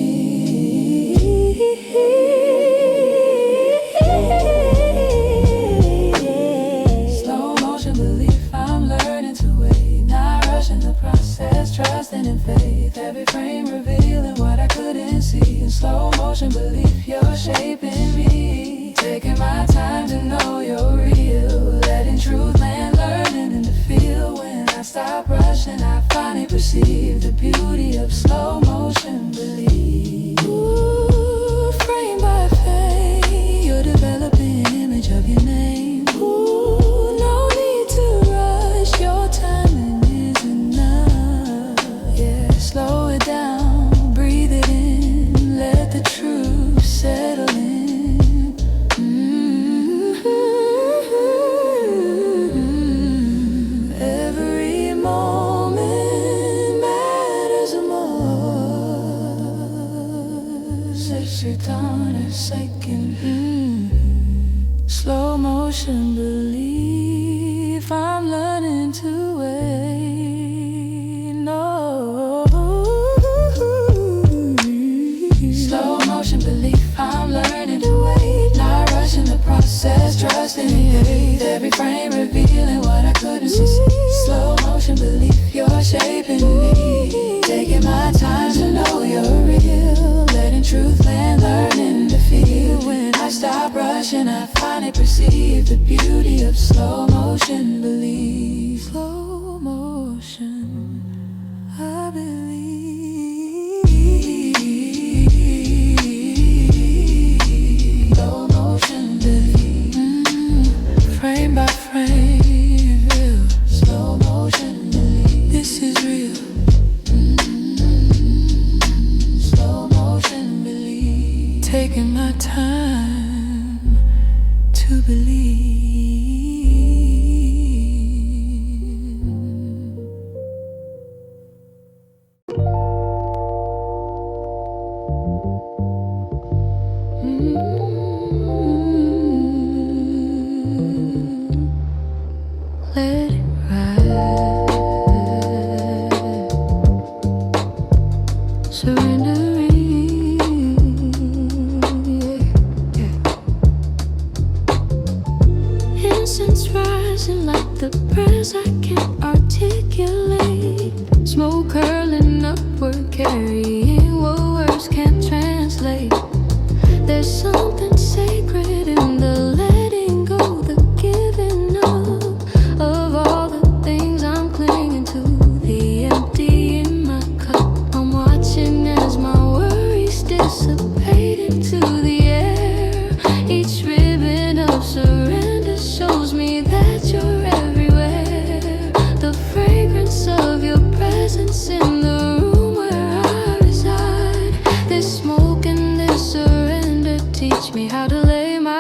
Slow motion belief, I'm learning to wait. Not rushing the process, trusting in faith. Every frame revealing what I couldn't see. In slow motion belief, you're shaping me. Taking my time to know you're real. Letting truth land, learning and to feel. When I stop rushing, I finally perceive the beauty of slow motion belief. Ooh, frame by frame, you're developing an image of your name. Ooh, no need to rush, your timing is enough. Yeah, slow it down, breathe it in, let the truth settle in. Every moment matters more. Sets your tone a second. Slow motion belief, I'm learning to wait. No. Slow motion belief, I'm learning to wait. Not rushing the process, trusting in faith. Every frame revealing what I couldn't see. Slow motion belief, you're shaping me. Taking my time to know you're real. Letting truth land, learning to feel. When I stop rushing, I finally perceive the beauty of slow motion belief. Slow motion, I believe. Slow motion belief, frame by frame, real. Slow motion belief, this is real. Slow motion belief, taking my time to believe. Let it ride, surrendering, yeah. Incense rising like the prayers I can't articulate. Smoke curling upward, carrying what words can't translate. There's something sacred in the letting go, the giving up of all the things I'm clinging to, the empty in my cup. I'm watching as my worries dissipate into the air. Each ribbon of surrender shows me that you're everywhere. The fragrance of your presence in the room where I reside. This smoke and this surrender teach me how to lay my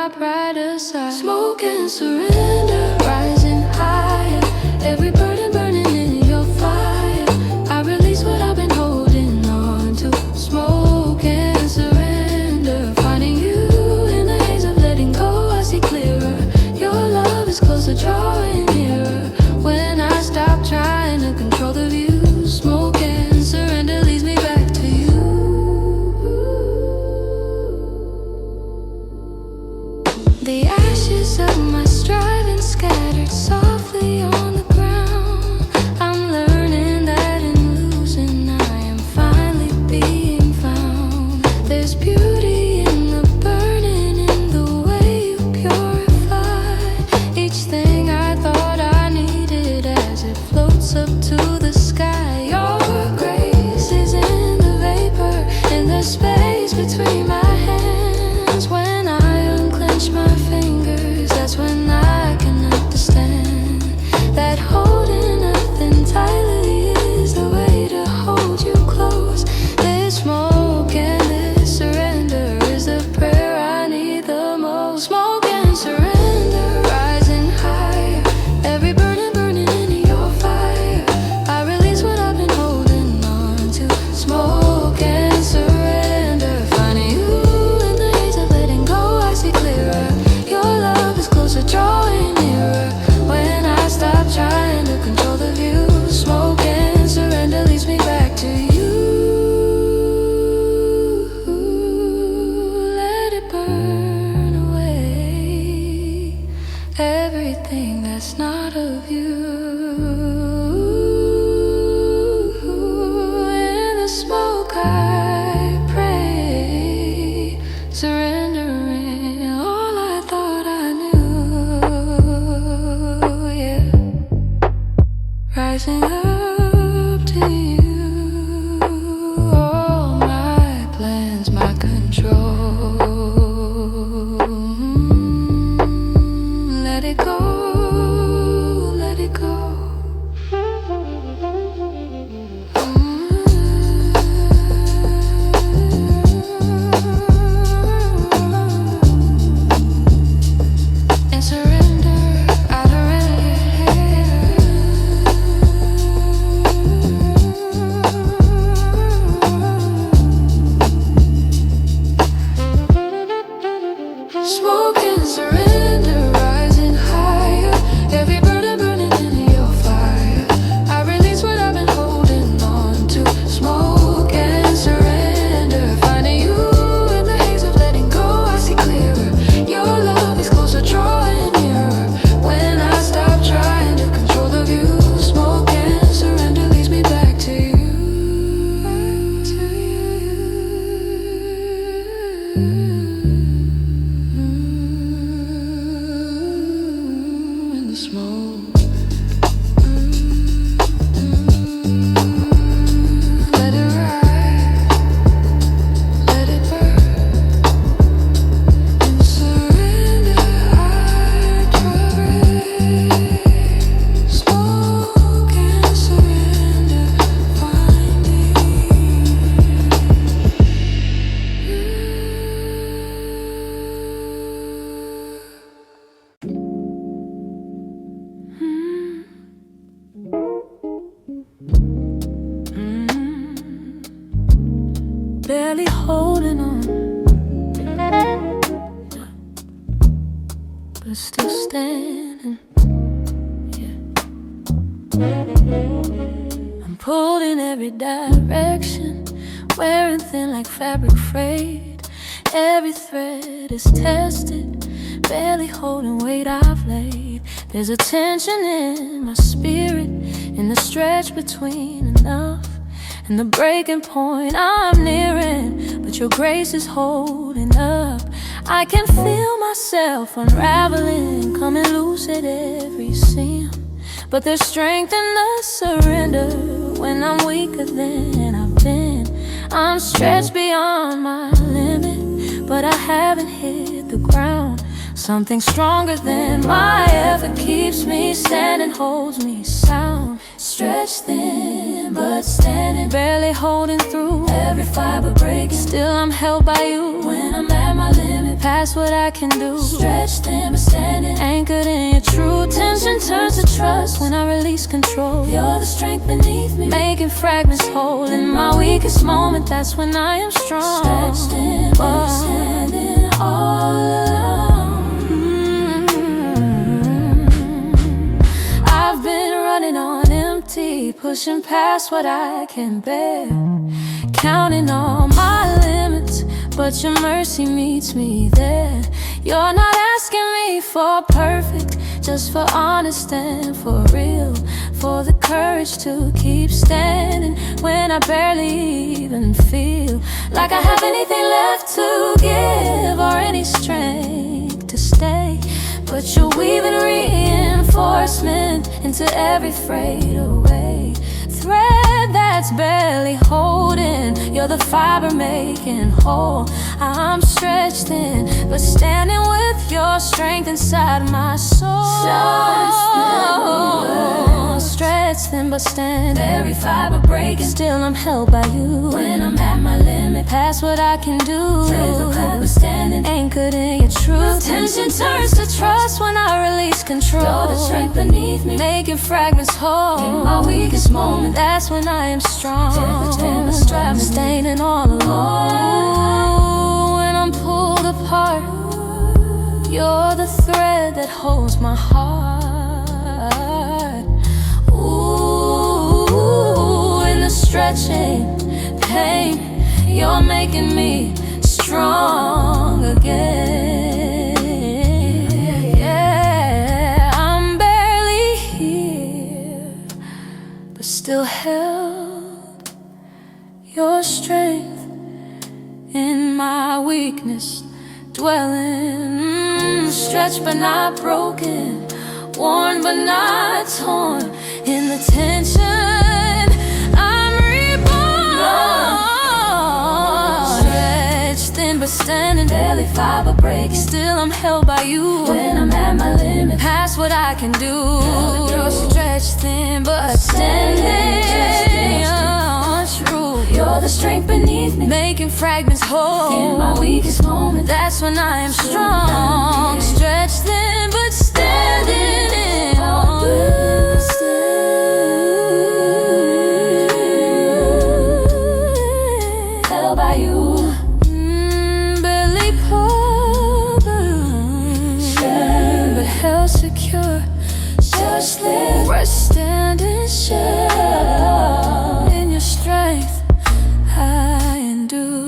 barely holding on, but still standing. I'm pulled in every direction, wearing thin like fabric frayed. Every thread is tested, barely holding weight I've laid. There's a tension in my spirit, in the stretch between enough and the breaking point I'm nearing, but your grace is holding up. I can feel myself unraveling, coming loose at every seam, but there's strength in the surrender when I'm weaker than I've been. I'm stretched beyond my limit, but I haven't hit the ground. Something stronger than my effort keeps me standing, holds me sound. Stretched thin, but standing, barely holding through. Every fiber breaking, still I'm held by you. When I'm at my limit, past what I can do. Stretched thin, but standing, anchored in your truth. Tension turns to trust when I release control. You're the strength beneath me, making fragments whole. In my weakest moment, that's when I am strong. Stretched thin, but standing all alone. I've been running on empty, pushing past what I can bear, counting all my limits, but your mercy meets me there. You're not asking me for perfect, just for honest and for real, for the courage to keep standing when I barely even feel like I have anything left to give or any strength to stay. But you're weaving reinforcement into every frayed away thread that's barely holding. You're the fiber making whole. I'm stretched thin, but standing with your strength inside my soul. Stretched thin, but standing, every fiber breaking, still I'm held by you. When I'm at my limit, past what I can do. But standing, anchored in your truth. Tension turns to trust when I release control. You're the strength beneath me, making fragments whole. In my weakest moment, that's when I am strong. I'm standing all alone. When I'm pulled apart, you're the thread that holds my heart. Ooh, in the stretching pain, you're making me strong again. Yeah, I'm barely here, but still held. Your strength in my weakness dwelling, stretched but not broken, worn but not torn. In the tension, I'm reborn. Stretched thin but standing, barely fiber break, still I'm held by you. When I'm at my limit, past what I can do. You're stretched thin but standing, true. You're the strength beneath me, making fragments whole. In my weakest moment, that's when I am strong. Stretched thin but standing in all held by you. Barely pulled, but held secure. Just live, we're standing sure. In your strength, I endure.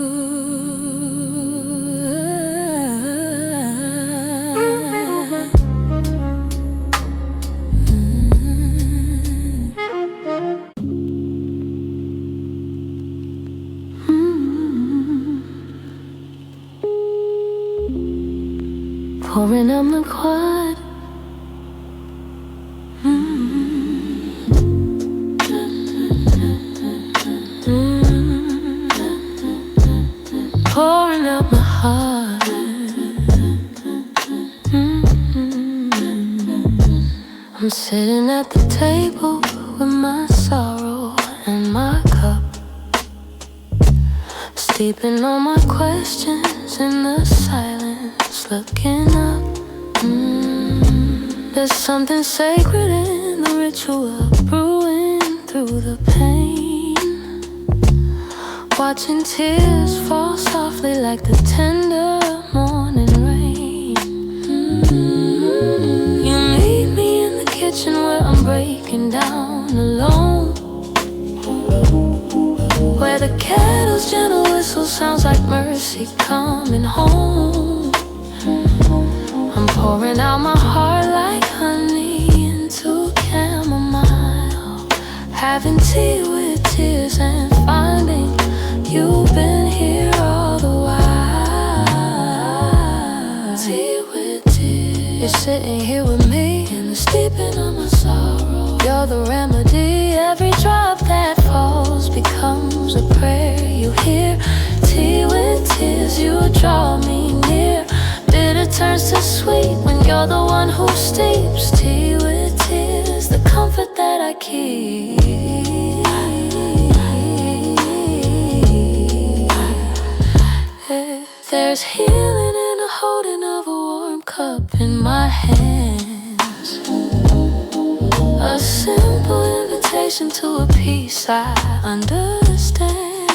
Pouring out my quiet. Pouring out my heart. I'm sitting at the table with my sorrow and my cup, steeping all my questions in the silence, looking up. There's something sacred in the ritual of brewing through the pain. watching tears fall softly like the tender morning rain. You meet me in the kitchen where I'm breaking down alone, where the kettle's gentle whistle sounds like mercy coming home. I'm pouring out my heart like honey into chamomile, having tea with tears and finding you've been here all the while. Tea with tears. You're sitting here with me in the steeping of my sorrow. You're the remedy. Every drop that falls becomes a prayer you hear. Tea with tears, you draw me near. Bitter turns to sweet when you're the one who steeps. Tea with tears, the comfort that I keep. There's healing in the holding of a warm cup in my hands, a simple invitation to a peace I understand.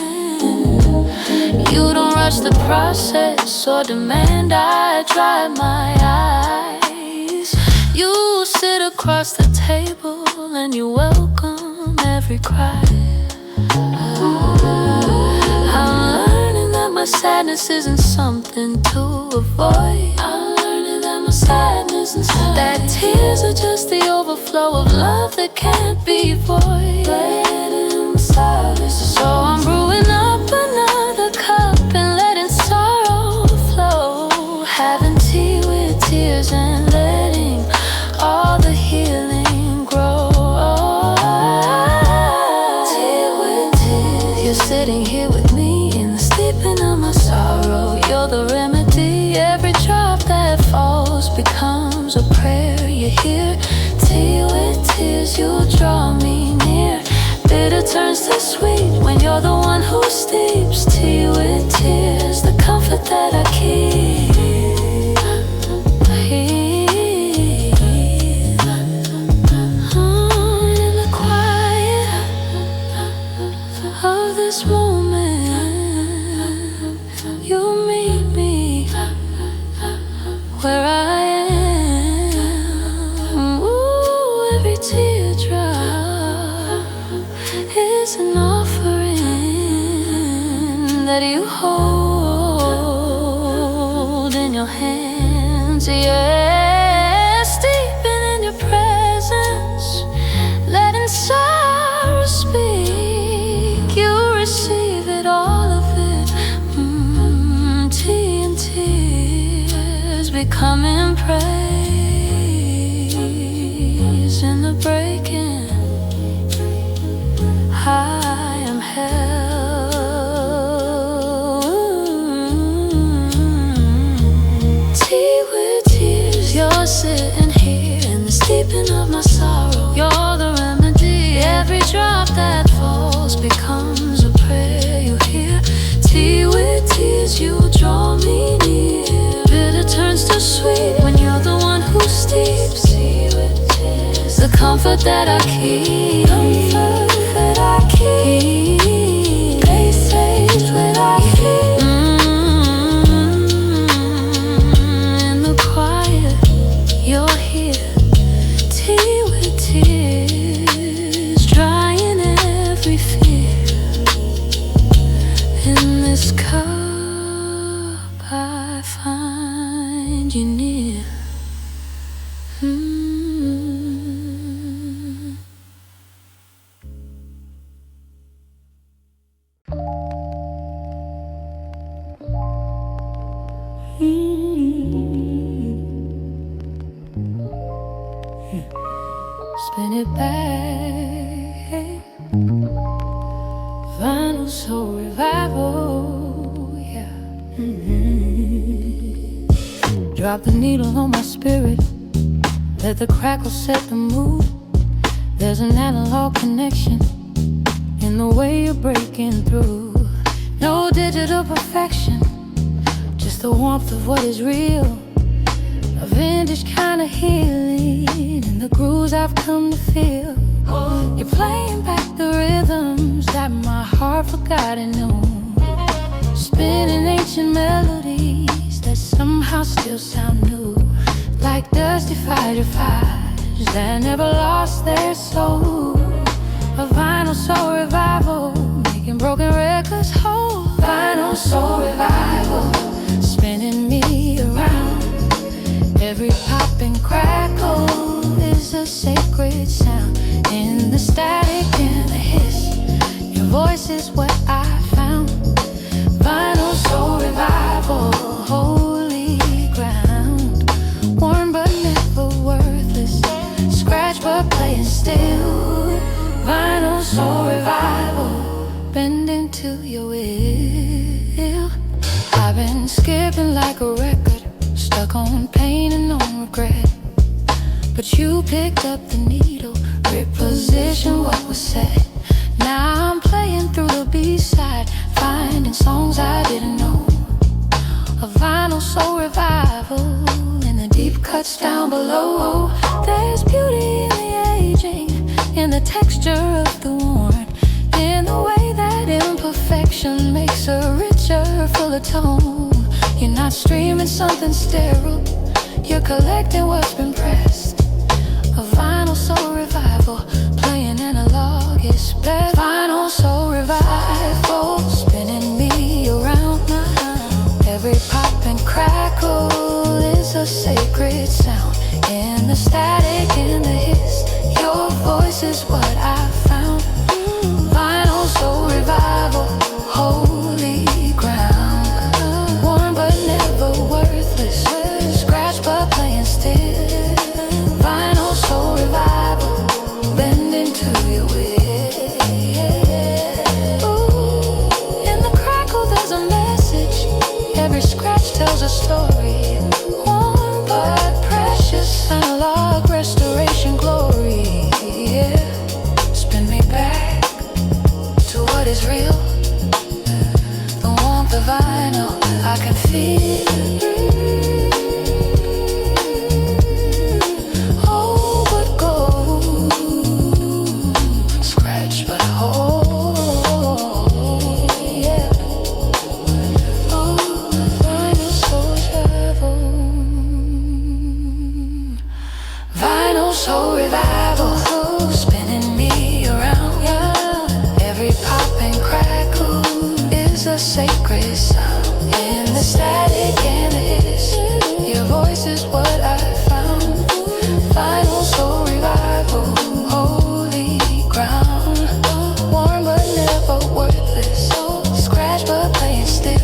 You don't rush the process or demand I dry my eyes. You sit across the table and you welcome every cry. I'm learning that my sadness isn't something to avoid. I'm learning that my sadness is that tears are just the overflow of love that can't be void. So I'm brewing up another cup and letting sorrow flow, having tea with tears and letting all the healing grow. Tea with tears. You're sitting here with me in the steeping of my sorrow. You're the remedy. Every drop that falls becomes a prayer you hear. Tea with tears, you draw me near. Bitter turns to sweet when you're the one who steeps. Tea with tears, the comfort that I keep. In the quiet of this moment, you meet me where I am. Ooh, every teardrop is an offering that you hold in your hands. Yeah, steeping in your presence, letting sorrow speak. You receive it, all of it. Tea and tears becoming praise in the breaking. I am held. Tea with tears. You're sitting here in the steeping of my sorrow. You're the remedy. Every drop that falls becomes a prayer you hear. Tea with tears, you draw me near. Bitter turns to sweet when you're the one who steeps. Tea with tears, the comfort that I keep. Comfort that I keep. Places when I keep. In the quiet, you're here. Tea with tears, drying every fear. In this cup, I find you near. Spin it back, vinyl soul revival, yeah. Drop the needle on my spirit, let the crackle set the mood. There's an analog connection in the way you're breaking through. No digital perfection, just the warmth of what is real. A vintage kind of healing in the grooves I've come to feel. You're playing back the rhythms that my heart forgot and knew. spinning ancient melodies that somehow still sound new, like dusty fighter fires that never lost their soul. A vinyl soul revival, making broken records whole. Vinyl soul revival, spinning me around. Every pop and crackle is a sacred sound. In the static and the hiss, your voice is what I found. Vinyl soul revival, holy ground. Worn but never worthless, scratch but playing still. Vinyl soul revival, bending to your will. I've been skipping like a record, stuck on pain and on regret. But you picked up the needle, repositioned what was said. Now I'm playing through the B-side, finding songs I didn't know. A vinyl soul revival in the deep cuts down below. There's beauty in the aging, in the texture of the worn, in the way that imperfection makes her richer, full of tone. You're not streaming something sterile, you're collecting what's been pressed. A vinyl soul revival, playing analog is best. Vinyl soul revival, spinning me around. Every pop and crackle is a sacred sound. In the static, in the hiss, your voice is what I found. Vinyl soul revival, holy ground. Worn but never worthless, scratch but playing still. Vinyl soul revival, bending to your will. Ooh, in the crackle there's a message, every scratch tells a story. Warm but precious, analog restoration glory. Yeah, spin me back to what is real. The warmth of vinyl I can feel. Oh, but gold, scratch but whole. Yeah. Oh, vinyl soul revival. Vinyl soul revival, spinning me around. Every pop and crackle is a sacred sound. In the static and the hiss, your voice is what I found. Vinyl soul revival, holy ground. Warm but never worthless, scratch but playing still.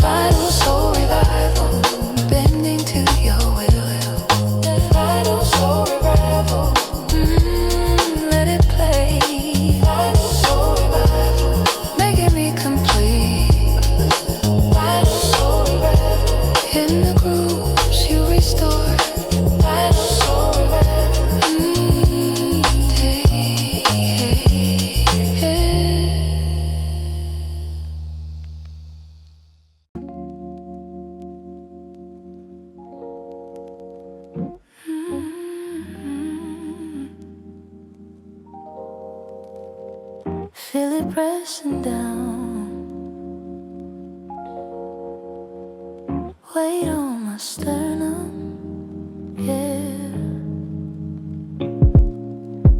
Vinyl soul revival, bending to your will. Vinyl soul revival, let it play. Vinyl soul revival, making me complete. Vinyl soul revival, in the grooves you restore. Vinyl soul revival, feel it pressing down, weight on my sternum, yeah.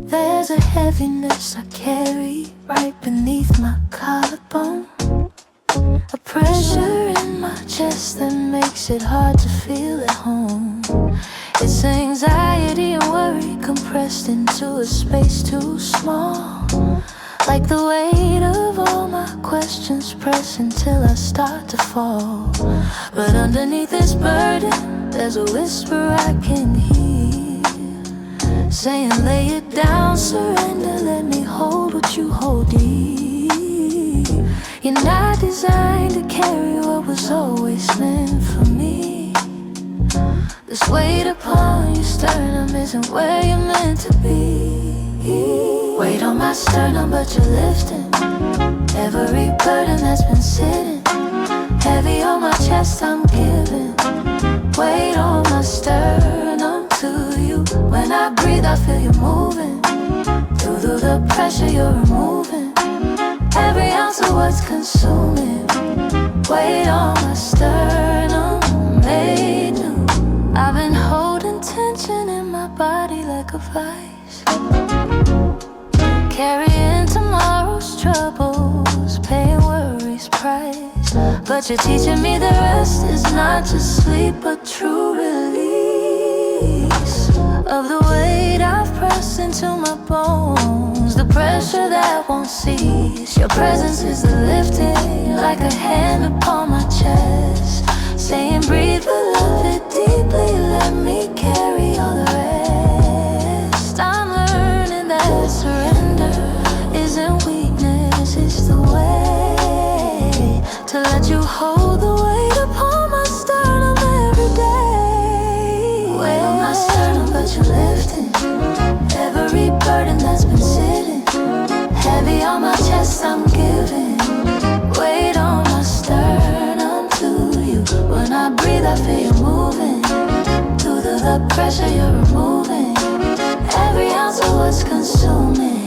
There's a heaviness I carry right beneath my collarbone, a pressure in my chest that makes it hard to feel at home. It's anxiety and worry compressed into a space too small, like the weight of all my questions press until I start to fall. But underneath this burden, there's a whisper I can hear, saying lay it down, surrender, let me hold what you hold deep. You're not designed to carry what was always meant for me. This weight upon your sternum isn't where you're meant to be. Weight on my sternum, but you're lifting every burden that's been sitting heavy on my chest. I'm giving weight on my sternum to you. When I breathe, I feel you moving through the pressure you're removing every ounce of what's consuming. Weight on my sternum, made new. I've been holding tension in my body like a vice, carrying tomorrow's troubles, paying worries price. But you're teaching me the rest is not just sleep, but true release of the weight I've pressed into my bones, the pressure that won't cease. Your presence is the lifting, like a hand upon my chest, saying breathe beloved deeply, let me carry all the rest. I'm learning that surrender isn't weakness, it's the way to let you hold the weight upon my sternum every day. Weight on my sternum, but you're lifting every burden that's been sitting heavy on my chest. I'm giving weight on my sternum to you. When I breathe, I feel you moving through the pressure you're removing. Every ounce of what's consuming.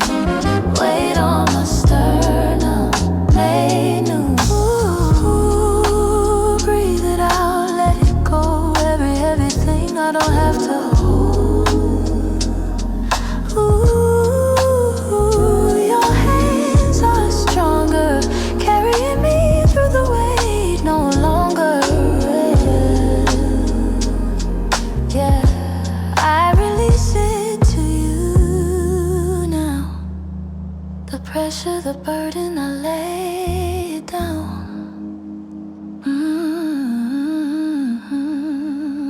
Weight on my sternum, made new. Ooh, breathe it out, let it go. Everything I don't have to hold. Ooh, your hands are stronger, carrying me through the weight, no longer. Yeah, I release it to you now. The pressure, the burden, I lay it down.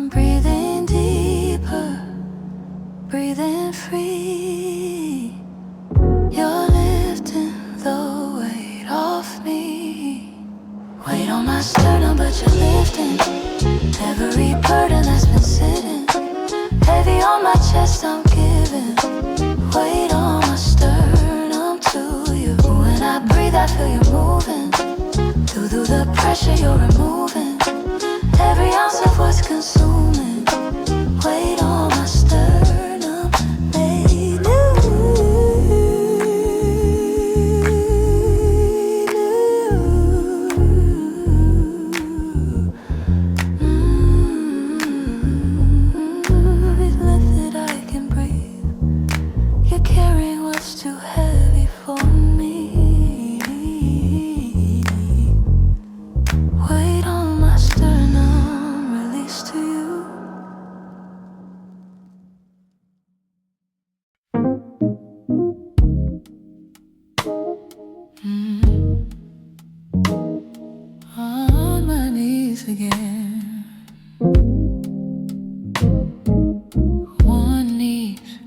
Breathing deeper, breathing free. You're lifting the weight off me. Weight on my sternum, but you're lifting every burden that's been sitting heavy on my chest. I'm giving weight on my sternum to you. When I breathe, I feel you moving through the pressure you're removing. Every ounce of what's consuming. Weight on my sternum, made new. Breathe, lifted, I can breathe. You're carrying what's too heavy for me. Weight on my sternum, release to you. On my knees again. One needs,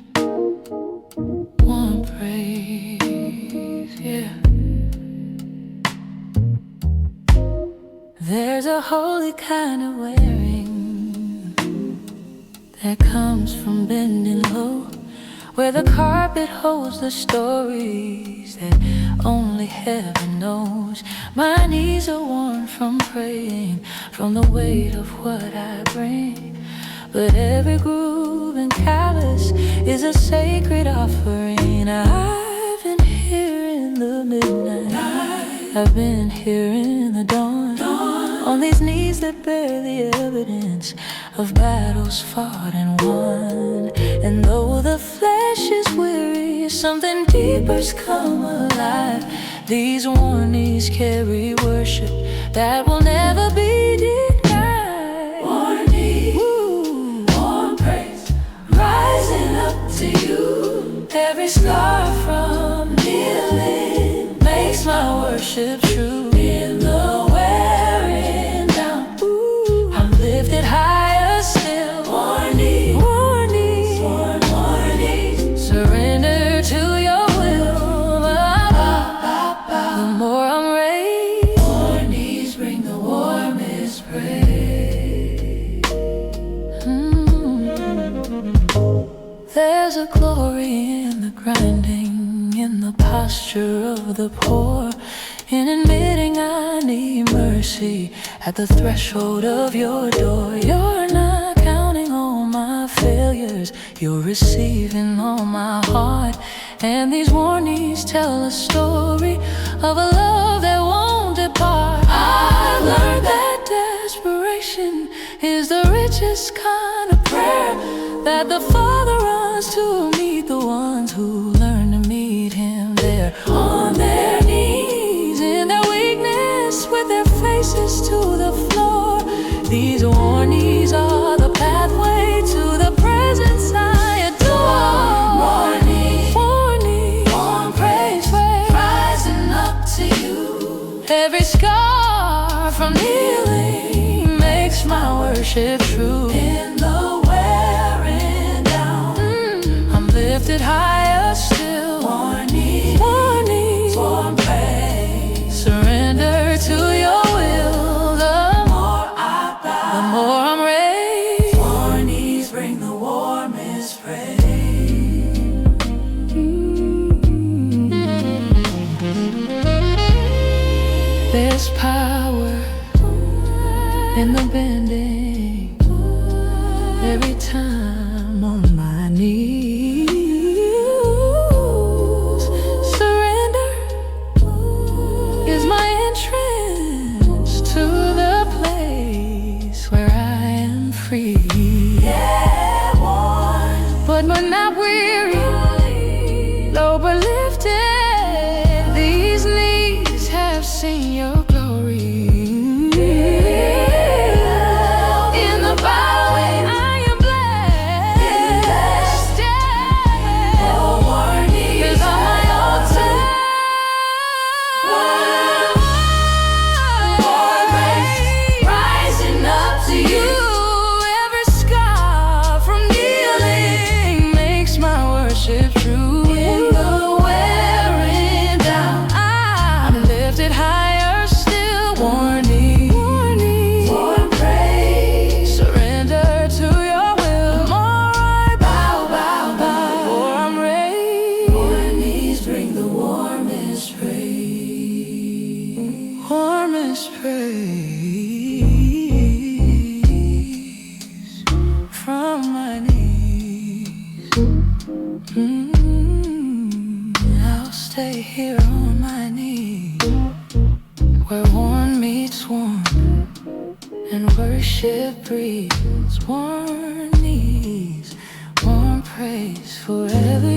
one praise, yeah. There's a holy kind of wearing that comes from bending low, where the carpet holds the stories that only heaven knows. My knees are worn from praying, from the weight of what I bring. But every groove and callous is a sacred offering. I've been here in the midnight, I've been here in the dawn, on these knees that bear the evidence of battles fought and won. And though the flesh is weary, something deeper's come alive. These worn knees carry worship that will never be denied. Worn knees, warm praise, rising up to you. Every scar from kneeling makes my worship true. In the wearing down, I'm lifted higher still. Worn knees, worn knees, worn knees, surrender to your will. The more I'm raised, worn knees bring the warmest praise. There's a glory in the grinding, in the posture of the poor, in admitting I need mercy at the threshold of your door. You're not counting all my failures, you're receiving all my heart. And these warnings tell a story of a love that won't depart. I've learned that the Father runs to meet the ones who learn to meet Him. They're on their knees in their weakness, with their faces to the floor. These warnies are the pathway to the presence I adore. Warm praise, rising up to you. Every scar from healing makes my worship true. In the wearing down, I'm lifted higher still. Warnies, warm praise, surrender to your will. The more I bow, the more I'm raised. Warnies bring the warmest praise. There's power in the bending every time on my knees. Surrender is my entrance to the place where I am free. Yeah, but we're not weary, though we're lifted. These knees have seen your glory. In the valley, I am blessed. Yeah. Oh, warning is on my altar. Rising up to you. Every scar from kneeling makes my worship true. In the wearing down, I'm lifted higher still. Warning, warm praise, surrender to your will. The more I bow, the more I'm raised. Warnies bring the warmest praise. Warmest praise from my knees. I'll stay here on my knees, where warm meets warm and worship breathes. Warm knees, warm praise forever.